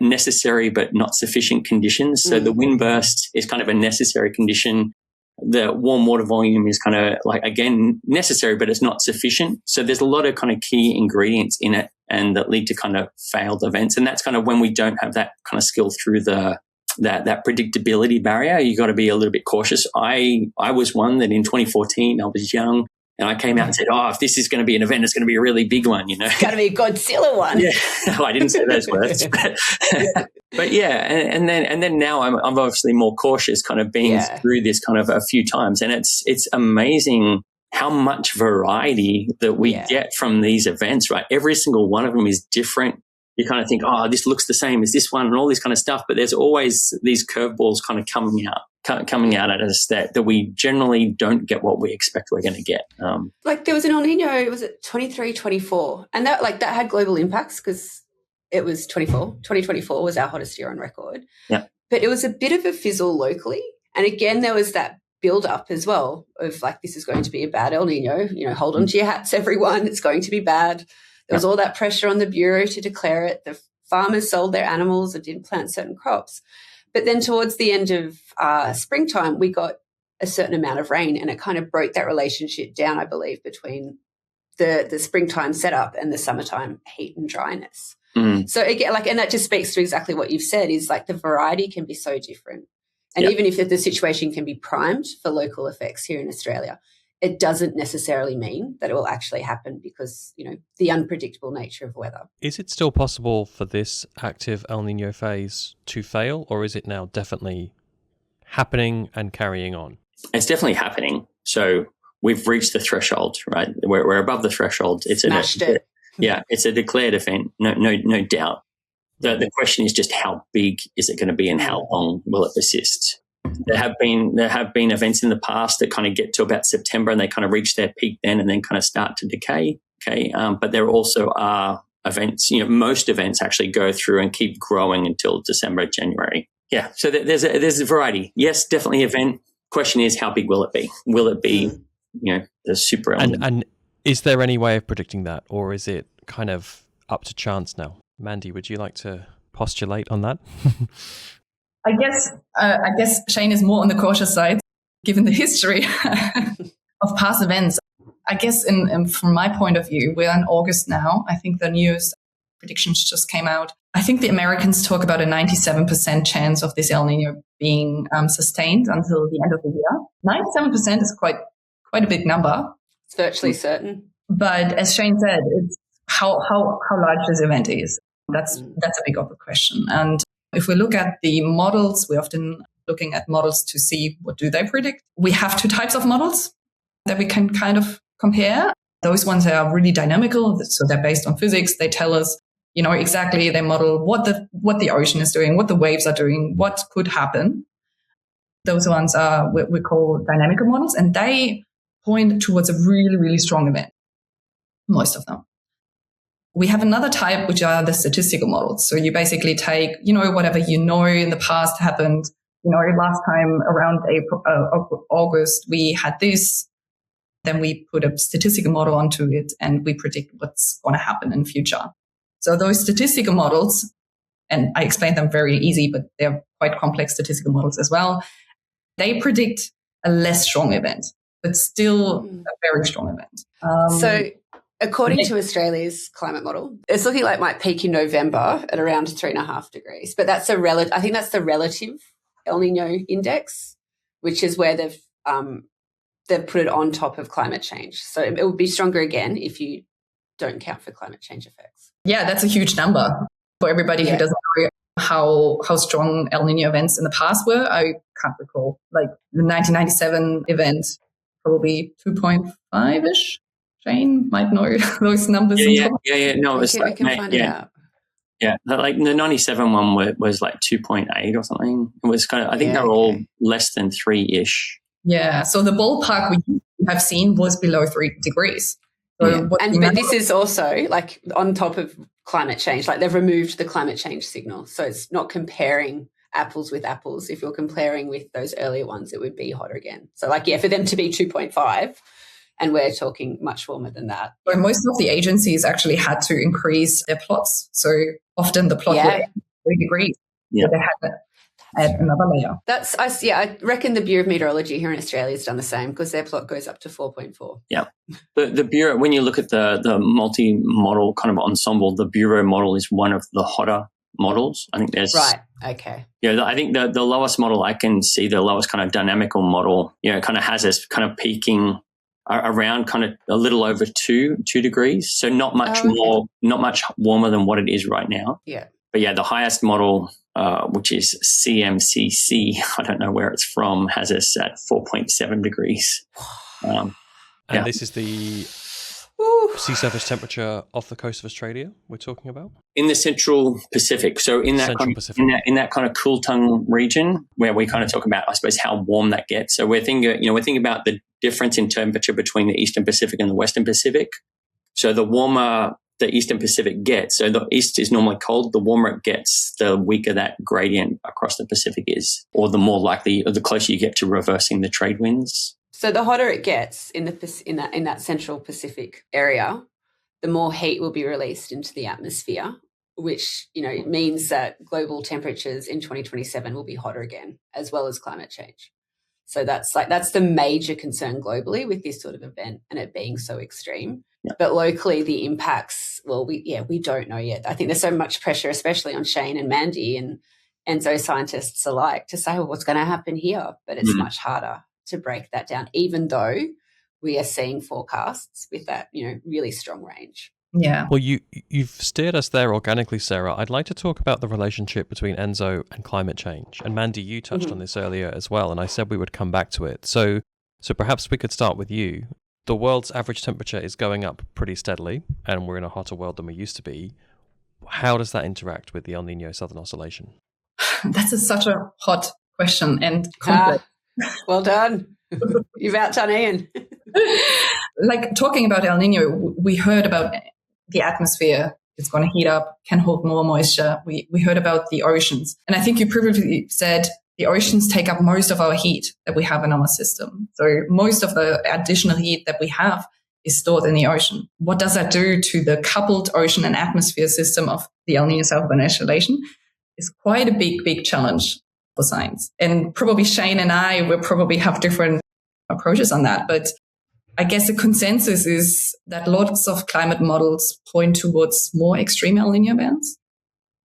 necessary but not sufficient conditions. So the wind burst is kind of a necessary condition. The warm water volume is kind of again, necessary, but it's not sufficient. So there's a lot of kind of key ingredients in it and that lead to kind of failed events. And that's kind of when we don't have that kind of skill through that predictability barrier. You got to be a little bit cautious. I was one that in 2014, I was young and I came out and said, if this is going to be an event, it's going to be a really big one, It's got to be a Godzilla one. Yeah. I didn't say those words, but yeah. And then now I'm obviously more cautious, kind of being through this kind of a few times. And it's amazing how much variety that we get from these events, right? Every single one of them is different. You kind of think, this looks the same as this one and all this kind of stuff. But there's always these curveballs kind of coming out at us that we generally don't get what we expect we're going to get. There was an El Nino, was it 23, 24? And that had global impacts because it was 2024 was our hottest year on record. Yeah. But it was a bit of a fizzle locally. And again, there was that build up as well of this is going to be a bad El Nino. Hold on to your hats, everyone. It's going to be bad. There was all that pressure on the Bureau to declare it. The farmers sold their animals and didn't plant certain crops. But then towards the end of springtime, we got a certain amount of rain and it kind of broke that relationship down, I believe, between the springtime setup and the summertime heat and dryness. So again, and that just speaks to exactly what you've said is the variety can be so different. And even if the situation can be primed for local effects here in Australia, it doesn't necessarily mean that it will actually happen because, the unpredictable nature of weather. Is it still possible for this active El Nino phase to fail, or is it now definitely happening and carrying on? It's definitely happening. So we've reached the threshold, right? We're above the threshold. Smashed it. Yeah, it's a declared event, no doubt. The question is just how big is it going to be and how long will it persist? There have been events in the past that kind of get to about September and they kind of reach their peak then and then kind of start to decay. Okay, but there also are events. Most events actually go through and keep growing until December, January. Yeah, so there's a variety. Yes, definitely event. Question is, how big will it be? Will it be the super element? And is there any way of predicting that, or is it kind of up to chance now? Mandy, would you like to postulate on that? I guess Shayne is more on the cautious side, given the history of past events. I guess from my point of view, we're in August now. I think the newest predictions just came out. I think the Americans talk about a 97% chance of this El Nino being sustained until the end of the year. 97% is quite a big number. It's virtually certain. But as Shayne said, it's how large this event is. That's a big open question. And if we look at the models, we're often looking at models to see what do they predict. We have two types of models that we can kind of compare. Those ones are really dynamical, so they're based on physics. They tell us, exactly, they model what the ocean is doing, what the waves are doing, what could happen. Those ones are what we call dynamical models, and they point towards a really, really strong event, most of them. We have another type, which are the statistical models. So you basically take, whatever in the past happened. Last time around August, we had this. Then we put a statistical model onto it and we predict what's going to happen in the future. So those statistical models, and I explained them very easy, but they're quite complex statistical models as well. They predict a less strong event, but still a very strong event. So according to Australia's climate model, it's looking like it might peak in November at around 3.5 degrees. But that's I think that's the relative El Nino index, which is where they've put it on top of climate change. So it will be stronger again if you don't count for climate change effects. Yeah, that's a huge number. For everybody who doesn't know how strong El Nino events in the past were, I can't recall. Like the 1997 event, probably 2.5-ish. Shayne might know those numbers. Yeah. No, we can find it out. Yeah, like the 97 one was like 2.8 or something. It was kind of, I think they're all less than 3-ish. Yeah, so the ballpark we have seen was below 3 degrees. So but this is also like on top of climate change, like they've removed the climate change signal. So it's not comparing apples with apples. If you're comparing with those earlier ones, it would be hotter again. So for them to be 2.5 and we're talking much warmer than that. So most of the agencies actually had to increase their plots. So often the plot was 3 degrees. Yeah. So they had to add another layer. I reckon the Bureau of Meteorology here in Australia has done the same because their plot goes up to 4.4. Yeah. The Bureau, when you look at the multi-model kind of ensemble, the Bureau model is one of the hotter models. I think there's... Right, okay. Yeah, I think the lowest model I can see, the lowest kind of dynamical model, kind of has us kind of peaking around kind of a little over 2 degrees. So not much not much warmer than what it is right now. Yeah. But yeah, the highest model, which is CMCC, I don't know where it's from, has us at 4.7 degrees. And this is the sea surface temperature off the coast of Australia we're talking about? In the Central Pacific. So in that kind of cool tongue region where we kind of talk about, I suppose, how warm that gets. So we're thinking about the difference in temperature between the Eastern Pacific and the Western Pacific. So the warmer the Eastern Pacific gets, so the East is normally cold, the warmer it gets, the weaker that gradient across the Pacific is, or the more likely, or the closer you get to reversing the trade winds. So the hotter it gets in that Central Pacific area, the more heat will be released into the atmosphere, which means that global temperatures in 2027 will be hotter again, as well as climate change. So that's the major concern globally with this sort of event and it being so extreme. Yeah. But locally, the impacts, we don't know yet. I think there's so much pressure, especially on Shayne and Mandy and ENSO scientists alike, to say, well, what's going to happen here? But it's much harder to break that down, even though we are seeing forecasts with that, really strong range. Yeah. Well, you've steered us there organically, Sarah. I'd like to talk about the relationship between ENSO and climate change. And Mandy, you touched on this earlier as well, and I said we would come back to it. So perhaps we could start with you. The world's average temperature is going up pretty steadily, and we're in a hotter world than we used to be. How does that interact with the El Nino Southern Oscillation? That's such a hot question and complex. Well done. You've outdone Iain. Like talking about El Nino, we heard about the atmosphere. It's going to heat up, can hold more moisture. We heard about the oceans. And I think you previously said the oceans take up most of our heat that we have in our system. So most of the additional heat that we have is stored in the ocean. What does that do to the coupled ocean and atmosphere system of the El Nino Southern Oscillation? It's quite a big challenge for science. And probably Shayne and I will probably have different approaches on that. But I guess the consensus is that lots of climate models point towards more extreme El Nino events.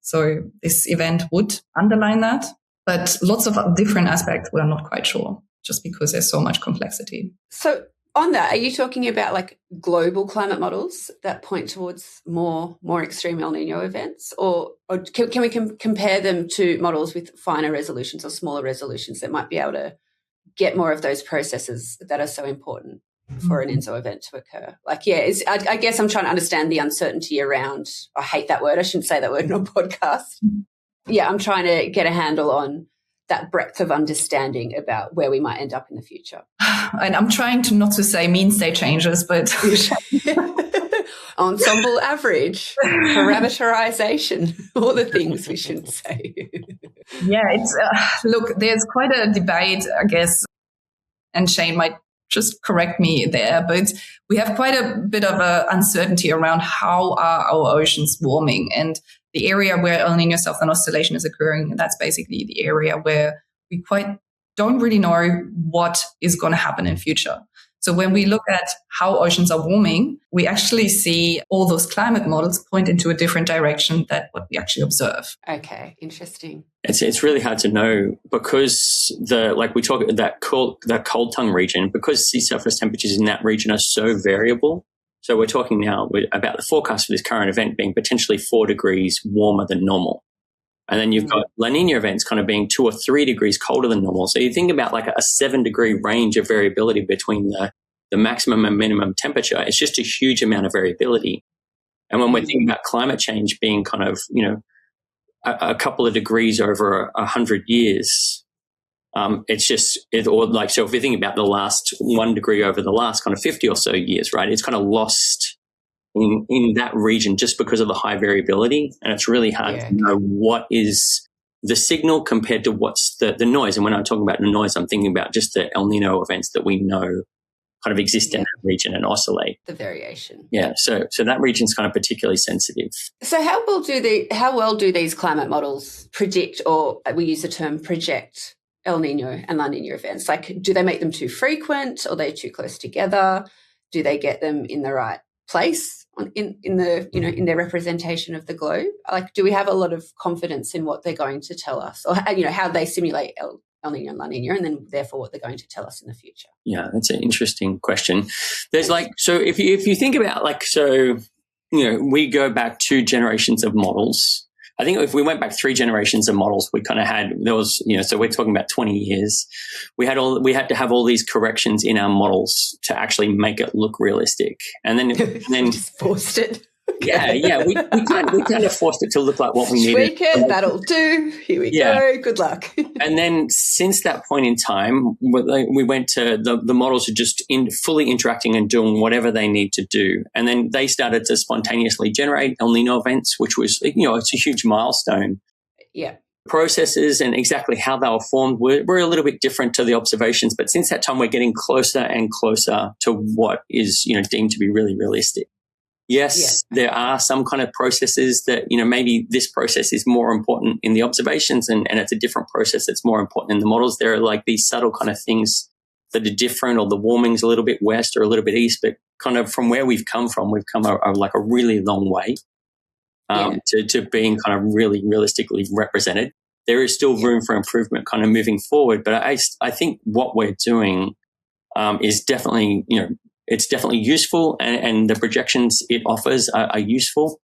So this event would underline that. But lots of different aspects we're not quite sure, just because there's so much complexity. So on that, are you talking about like global climate models that point towards more extreme El Nino events? Or can we compare them to models with finer resolutions or smaller resolutions that might be able to get more of those processes that are so important for an ENSO event to occur? I guess I'm trying to understand the uncertainty around, I hate that word, I shouldn't say that word in a podcast. Yeah, I'm trying to get a handle on that breadth of understanding about where we might end up in the future. And I'm trying not to say mean state changes, but... ensemble average, parameterization, all the things we shouldn't say. Yeah, it's look, there's quite a debate, I guess, and Shayne might just correct me there, but we have quite a bit of a uncertainty around how are our oceans warming, and the area where El Niño Southern Oscillation is occurring, that's basically the area where we quite don't really know what is going to happen in future. So when we look at how oceans are warming, we actually see all those climate models point into a different direction than what we actually observe. Okay, interesting. It's really hard to know because that cold tongue region, because sea surface temperatures in that region are so variable. So we're talking now about the forecast for this current event being potentially 4 degrees warmer than normal. And then you've got La Niña events kind of being 2 or 3 degrees colder than normal. So you think about like a 7-degree range of variability between the maximum and minimum temperature. It's just a huge amount of variability. And when we're thinking about climate change being kind of, a couple of degrees over 100 years, so if we think about the last 1 degree over the last kind of 50 or so years, right, it's kind of lost in that region just because of the high variability. And it's really hard to know what is the signal compared to what's the noise. And when I'm talking about the noise, I'm thinking about just the El Niño events that we know kind of exist in that region and oscillate. The variation. Yeah. So that region's kind of particularly sensitive. So how well do these climate models predict, or we use the term project, El Niño and La Niña events? Like, do they make them too frequent, or are they too close together? Do they get them in the right place in their representation of the globe? Like, do we have a lot of confidence in what they're going to tell us, or how they simulate El Niño and La Niña, and then therefore what they're going to tell us in the future? Yeah, that's an interesting question. There's so if you think about we go back 2 generations of models. I think if we went back 3 generations of models, we kind of had so we're talking about 20 years. We had to have all these corrections in our models to actually make it look realistic, and then just forced it. Yeah. We kind of forced it to look like what we needed. Tweak it, that'll do. Here we go. Good luck. And then since that point in time, we went to the models are just fully interacting and doing whatever they need to do. And then they started to spontaneously generate El Niño events, which was, it's a huge milestone. Yeah. Processes and exactly how they were formed were a little bit different to the observations. But since that time, we're getting closer and closer to what is, deemed to be really realistic. Yes, there are some kind of processes that, maybe this process is more important in the observations and it's a different process that's more important in the models. There are like these subtle kind of things that are different, or the warming's a little bit west or a little bit east, but kind of from where we've come a really long way to being kind of really realistically represented. There is still room for improvement kind of moving forward. But I think what we're doing is definitely, it's definitely useful, and the projections it offers are useful.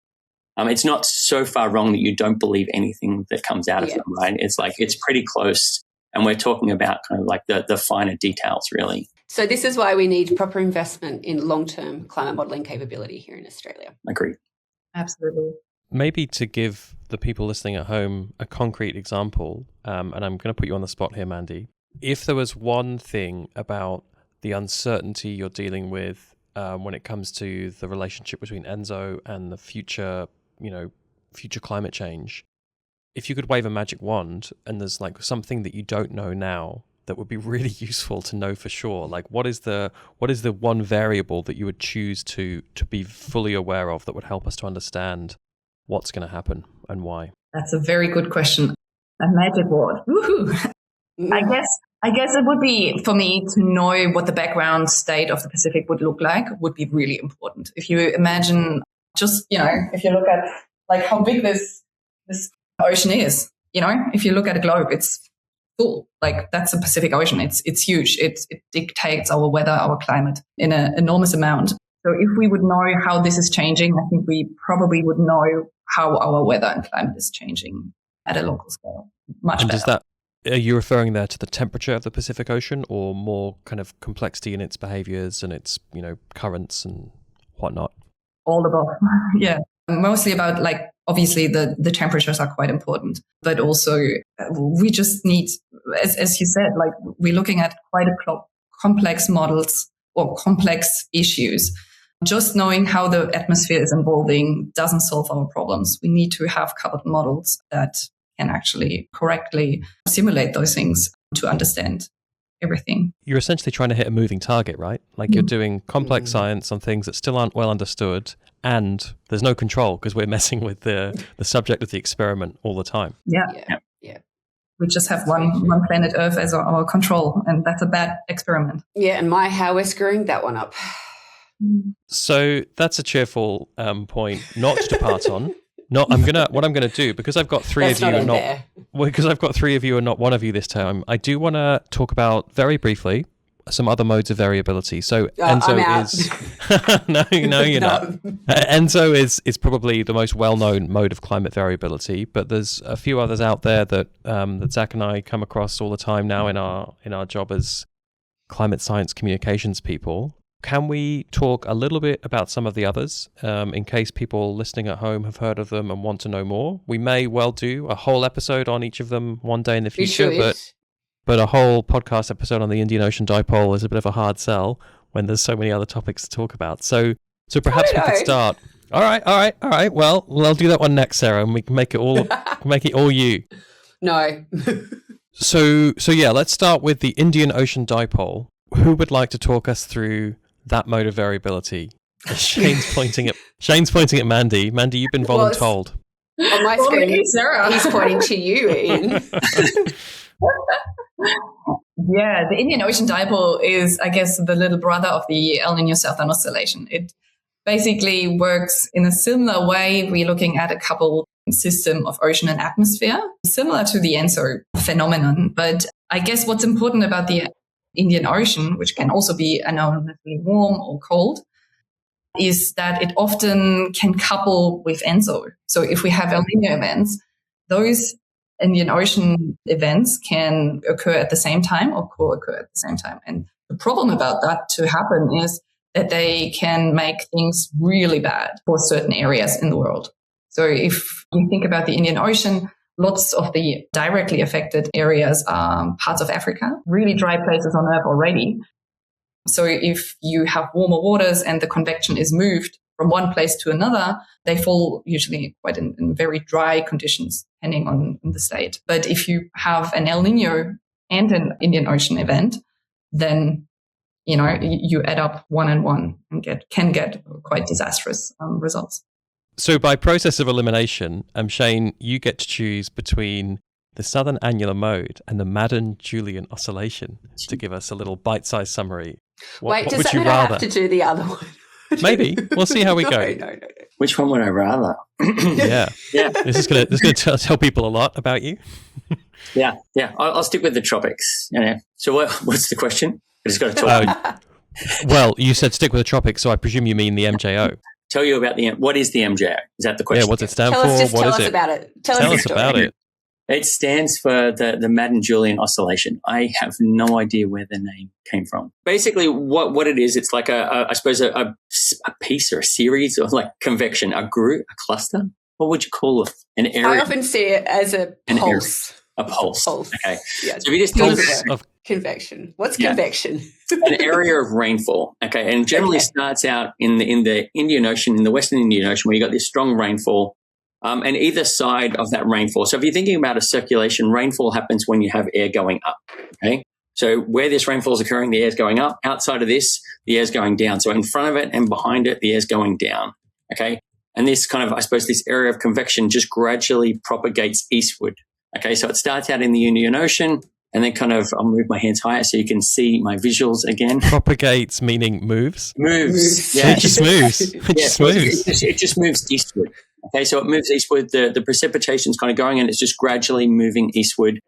It's not so far wrong that you don't believe anything that comes out of them, right? It's like it's pretty close, and we're talking about kind of like the finer details, really. So this is why we need proper investment in long-term climate modelling capability here in Australia. Agreed. Absolutely. Maybe to give the people listening at home a concrete example, and I'm going to put you on the spot here, Mandy. If there was one thing about the uncertainty you're dealing with when it comes to the relationship between ENSO and the future climate change, if you could wave a magic wand and there's like something that you don't know now that would be really useful to know for sure, like what is the one variable that you would choose to be fully aware of that would help us to understand what's going to happen and why? That's a very good question. A magic wand. Woohoo! I guess it would be, for me, to know what the background state of the Pacific would look like would be really important. If you imagine just, if you look at like how big this ocean is, if you look at a globe, it's full. Like that's the Pacific Ocean. It's huge. It dictates our weather, our climate in an enormous amount. So if we would know how this is changing, I think we probably would know how our weather and climate is changing at a local scale much better. Are you referring there to the temperature of the Pacific Ocean, or more kind of complexity in its behaviors and its, currents and whatnot? All above. Yeah. Mostly about obviously the temperatures are quite important, but also we just need, as you said, we're looking at quite a complex models or complex issues Just knowing how the atmosphere is evolving doesn't solve our problems. We need to have covered models that can actually correctly simulate those things to understand everything. You're essentially trying to hit a moving target, right? Like you're doing complex science on things that still aren't well understood, and there's no control because we're messing with the subject of the experiment all the time. Yeah. We just have one planet Earth as our control, and that's a bad experiment. Yeah, and how we're screwing that one up. So that's a cheerful point not to depart on. What I'm gonna do, because I've got three of you and not one of you this time, I do want to talk about very briefly some other modes of variability. So ENSO is no, you're not. ENSO is probably the most well-known mode of climate variability, but there's a few others out there that Zach and I come across all the time now in our job as climate science communications people. Can we talk a little bit about some of the others in case people listening at home have heard of them and want to know more? We may well do a whole episode on each of them one day in the future, but a whole podcast episode on the Indian Ocean Dipole is a bit of a hard sell when there's so many other topics to talk about. So perhaps we could start. All right. Well, I'll do that one next, Sarah, and we can make it all you. No. So yeah, let's start with the Indian Ocean Dipole. Who would like to talk us through that mode of variability? Shayne's pointing at Mandy. Mandy, you've been voluntold. On my screen, he's pointing to you, Iain. Yeah, the Indian Ocean Dipole is, I guess, the little brother of the El Niño Southern Oscillation. It basically works in a similar way. We're looking at a couple system of ocean and atmosphere, similar to the ENSO phenomenon. But I guess what's important about the Indian Ocean, which can also be anomalously warm or cold, is that it often can couple with ENSO. So if we have El Niño events, those Indian Ocean events can occur at the same time or co-occur at the same time. And the problem about that to happen is that they can make things really bad for certain areas in the world. So if you think about the Indian Ocean, lots of the directly affected areas are parts of Africa, really dry places on Earth already. So if you have warmer waters and the convection is moved from one place to another, they fall usually quite in very dry conditions, depending on the state. But if you have an El Niño and an Indian Ocean event, then you add up one and one and can get quite disastrous results. So by process of elimination, Shayne, you get to choose between the Southern Annular Mode and the Madden-Julian Oscillation to give us a little bite-sized summary. What does that mean I have to do the other one? Maybe. We'll see how we go. No. Which one would I rather? Yeah. This is going to tell people a lot about you. Yeah. I'll stick with the tropics. So what's the question? I just got to talk. Well, you said stick with the tropics, so I presume you mean the MJO. Tell you about what is the MJO? Is that the question? Yeah, what's it stand for? Tell us about it. Tell us about it. It stands for the Madden-Julian Oscillation. I have no idea where the name came from. Basically, what it is, it's like I suppose a piece or a series of like convection, a group, a cluster. What would you call it? An area. I often see it as a pulse. A pulse. Okay. Yeah. So if you just think of convection. What's convection? An area of rainfall. Okay. And generally starts out in the Indian Ocean, in the Western Indian Ocean, where you got this strong rainfall. And either side of that rainfall. So if you're thinking about a circulation, rainfall happens when you have air going up. Okay. So where this rainfall is occurring, the air is going up. Outside of this, the air is going down. So in front of it and behind it, the air is going down. Okay. And this kind of, I suppose, this area of convection just gradually propagates eastward. Okay. So it starts out in the Indian Ocean and then kind of, I'll move my hands higher so you can see my visuals again. Propagates meaning moves? Moves. Yeah. It just moves. It just moves eastward. Okay, so it moves eastward. The precipitation's kind of going and it's just gradually moving eastward.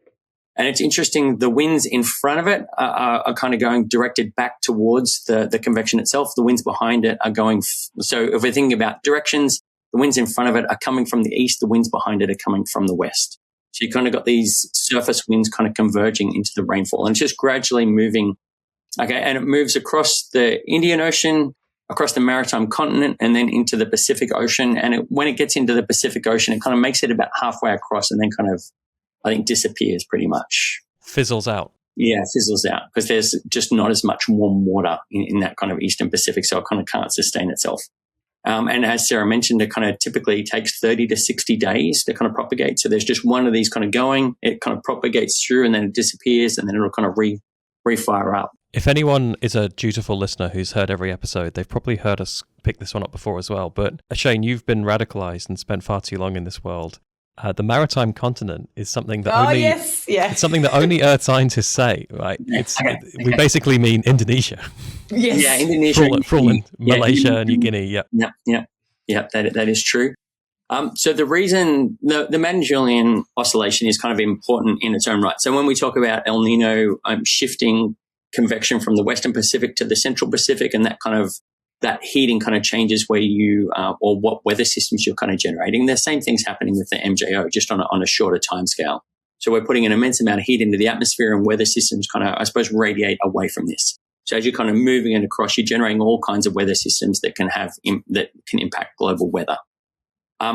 And it's interesting, the winds in front of it are kind of going directed back towards the convection itself. The winds behind it are going. So if we're thinking about directions, the winds in front of it are coming from the east. The winds behind it are coming from the west. So you kind of got these surface winds kind of converging into the rainfall and it's just gradually moving. Okay, and it moves across the Indian Ocean, across the maritime continent and then into the Pacific Ocean. And when it gets into the Pacific Ocean, it kind of makes it about halfway across and then kind of, I think, disappears pretty much. Fizzles out. Yeah, fizzles out because there's just not as much warm water in that kind of Eastern Pacific, so it kind of can't sustain itself. And as Sarah mentioned, it kind of typically takes 30 to 60 days to kind of propagate. So there's just one of these kind of going, it kind of propagates through and then it disappears and then it'll kind of re-fire up. If anyone is a dutiful listener who's heard every episode, they've probably heard us pick this one up before as well. But Shayne, you've been radicalized and spent far too long in this world. The maritime continent is something that it's something that only Earth scientists say, right? We basically mean Indonesia. Yes. Yeah, Indonesia. For all Malaysia and New Guinea, Yeah, that is true. So the reason the Mandy-Julian oscillation is kind of important in its own right. So when we talk about El Nino shifting convection from the Western Pacific to the Central Pacific, and that heating kind of changes where you or what weather systems you're kind of generating. The same thing's happening with the MJO, just on a shorter time scale. So we're putting an immense amount of heat into the atmosphere, and weather systems kind of, I suppose, radiate away from this. So as you're kind of moving it across, you're generating all kinds of weather systems that can impact global weather.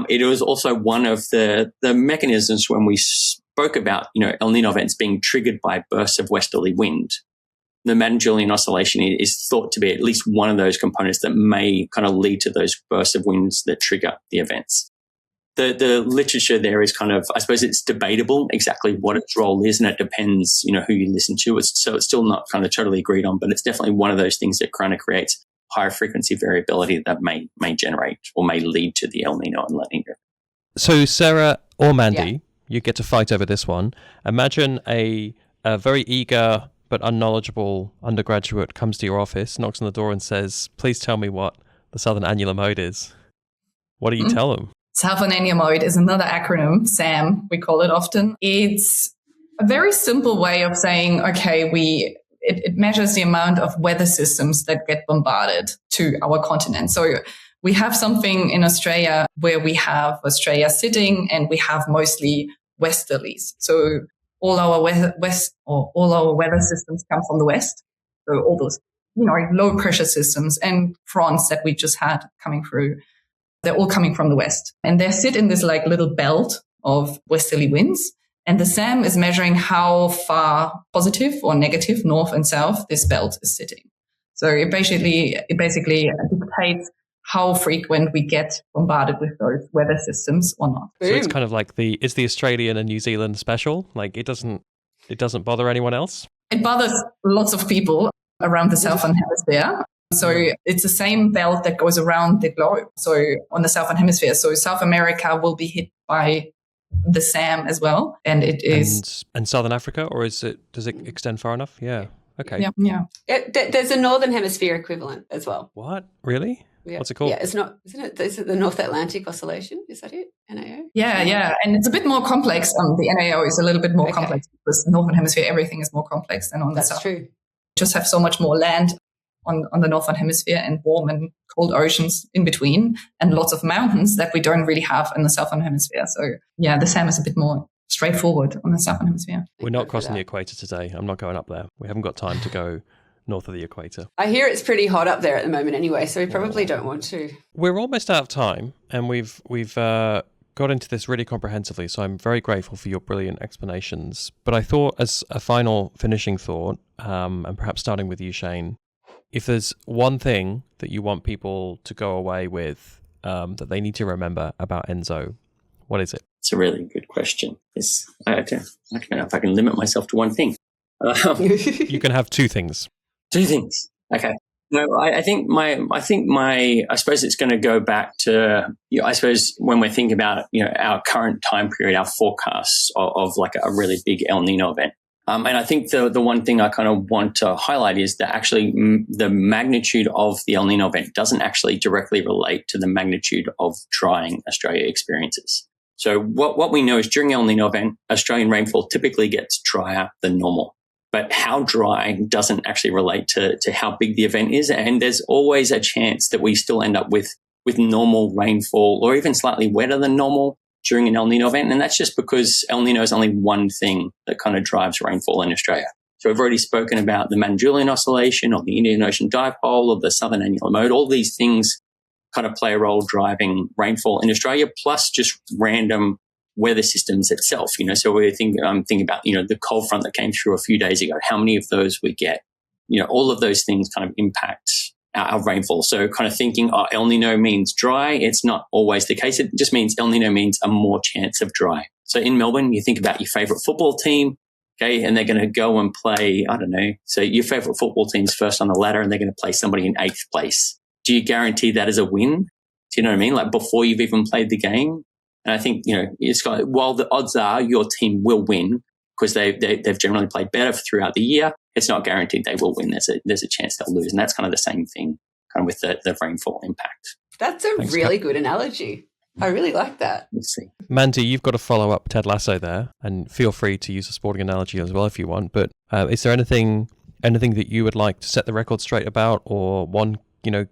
It was also one of the mechanisms when we spoke about, El Nino events being triggered by bursts of westerly wind. The Mandy-Julian oscillation is thought to be at least one of those components that may kind of lead to those bursts of winds that trigger the events. The literature there is kind of, I suppose it's debatable exactly what its role is, and it depends, who you listen to. So it's still not kind of totally agreed on, but it's definitely one of those things that kind of creates higher frequency variability that may generate or may lead to the El Nino and La Niña. So Sarah or Mandy, you get to fight over this one. Imagine a very eager but unknowledgeable undergraduate comes to your office, knocks on the door and says, please tell me what the Southern Annular Mode is. What do you tell them? Southern Annular Mode is another acronym, SAM, we call it often. It's a very simple way of saying, okay, it measures the amount of weather systems that get bombarded to our continent. So we have something in Australia where we have Australia sitting and we have mostly westerlies. So all our weather systems come from the west. So all those, low pressure systems and fronts that we just had coming through, they're all coming from the west. And they sit in this little belt of westerly winds. And the SAM is measuring how far positive or negative, north and south, this belt is sitting. So it basically dictates how frequent we get bombarded with those weather systems or not. So it's kind of like it's the Australian and New Zealand special. Like it doesn't bother anyone else. It bothers lots of people around the Southern Hemisphere. So it's the same belt that goes around the globe. So on the Southern Hemisphere. So South America will be hit by the SAM as well. And it is. And Southern Africa, or does it extend far enough? Yeah. Okay. Yeah. There's a Northern Hemisphere equivalent as well. What? Really? Yeah. What's it called? Yeah, isn't it? Is it the North Atlantic Oscillation? Is that it? NAO? Yeah. And it's a bit more complex. The NAO is a little bit more complex because the Northern Hemisphere, everything is more complex than on the South. That's true. Just have so much more land on the Northern Hemisphere and warm and cold oceans in between and lots of mountains that we don't really have in the Southern Hemisphere. So yeah, the SAM is a bit more straightforward on the Southern Hemisphere. We're not crossing the equator today. I'm not going up there. We haven't got time to go north of the equator. I hear it's pretty hot up there at the moment anyway, so we probably don't want to. We're almost out of time, and we've got into this really comprehensively, so I'm very grateful for your brilliant explanations. But I thought, as a final finishing thought, and perhaps starting with you, Shayne, if there's one thing that you want people to go away with that they need to remember about ENSO, what is it? It's a really good question. I don't know if I can limit myself to one thing. You can have two things. Two things. Okay. No, I think I suppose it's going to go back to, I suppose when we're thinking about, our current time period, our forecasts of like a really big El Nino event. And I think the one thing I kind of want to highlight is that actually the magnitude of the El Nino event doesn't actually directly relate to the magnitude of drying Australia experiences. So what we know is during El Nino event, Australian rainfall typically gets drier than normal. But how dry doesn't actually relate to how big the event is. And there's always a chance that we still end up with normal rainfall or even slightly wetter than normal during an El Nino event. And that's just because El Nino is only one thing that kind of drives rainfall in Australia. So we've already spoken about the Mandy-Julian oscillation or the Indian Ocean dipole or the Southern Annular Mode. All these things kind of play a role driving rainfall in Australia, plus just random weather systems itself. So I'm thinking about, the cold front that came through a few days ago, how many of those we get, all of those things kind of impact our rainfall. So kind of thinking, El Nino means dry. It's not always the case. It just means El Nino means a more chance of dry. So in Melbourne, you think about your favorite football team, okay, and they're going to go and play, I don't know. So your favorite football team's first on the ladder and they're going to play somebody in 8th place. Do you guarantee that as a win? Do you know what I mean? Like before you've even played the game? And I think, while the odds are your team will win because they've generally played better throughout the year, it's not guaranteed they will win. There's a chance they'll lose. And that's kind of the same thing kind of with the rainfall impact. That's a really good analogy. I really like that. Let's see. Mandy, you've got to follow up Ted Lasso there, and feel free to use a sporting analogy as well if you want. But is there anything that you would like to set the record straight about, or one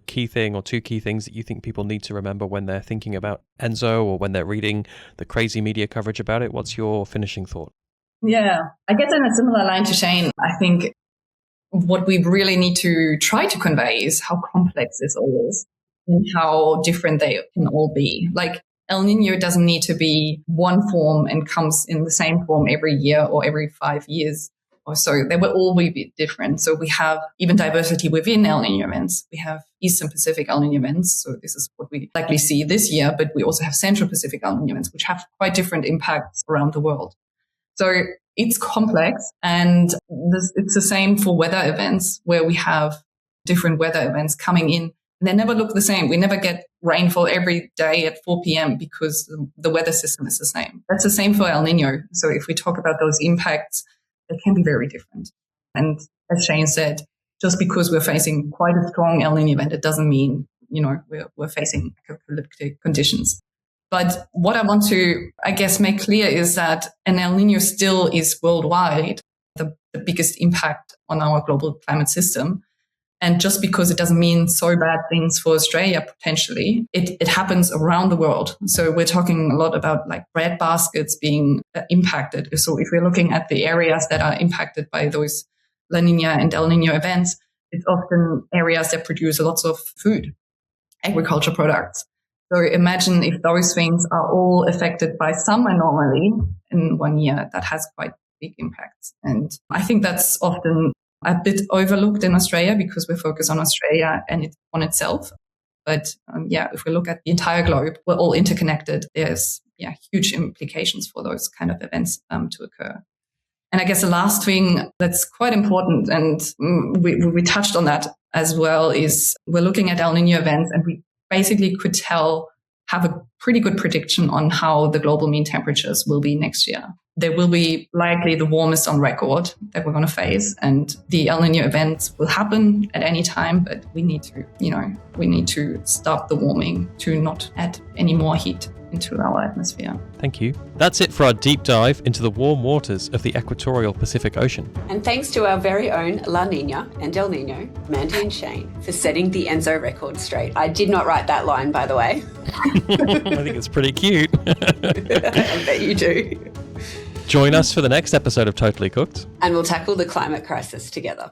key thing or two key things that you think people need to remember when they're thinking about ENSO or when they're reading the crazy media coverage about it? What's your finishing thought? Yeah, I guess in a similar line to Shayne, I think what we really need to try to convey is how complex this all is and how different they can all be. Like El Nino doesn't need to be one form and comes in the same form every year or every 5 years. So they will all be different. So we have even diversity within El Nino events. We have Eastern Pacific El Nino events. So this is what we likely see this year, but we also have Central Pacific El Nino events, which have quite different impacts around the world. So it's complex, and it's the same for weather events where we have different weather events coming in. They never look the same. We never get rainfall every day at 4 p.m. because the weather system is the same. That's the same for El Nino. So if we talk about those impacts, they can be very different. And as Shayne said, just because we're facing quite a strong El Nino event, it doesn't mean, we're facing apocalyptic conditions. But what I want to, I guess, make clear is that an El Nino still is worldwide the biggest impact on our global climate system. And just because it doesn't mean so bad things for Australia, potentially, it happens around the world. So we're talking a lot about like bread baskets being impacted. So if we're looking at the areas that are impacted by those La Nina and El Nino events, it's often areas that produce lots of food, agriculture products. So imagine if those things are all affected by some anomaly in 1 year, that has quite big impacts. And I think that's often a bit overlooked in Australia because we're focused on Australia and it's on itself. But if we look at the entire globe, we're all interconnected. There's huge implications for those kind of events to occur. And I guess the last thing that's quite important, and we touched on that as well, is we're looking at El Nino events, and we basically could have a pretty good prediction on how the global mean temperatures will be next year. They will be likely the warmest on record that we're going to face, and the El Nino events will happen at any time, but we need to stop the warming to not add any more heat into our atmosphere. Thank you. That's it for our deep dive into the warm waters of the equatorial Pacific Ocean. And thanks to our very own La Niña and El Nino, Mandy and Shayne, for setting the ENSO record straight. I did not write that line, by the way. I think it's pretty cute. I bet you do. Join us for the next episode of Totally Cooked. And we'll tackle the climate crisis together.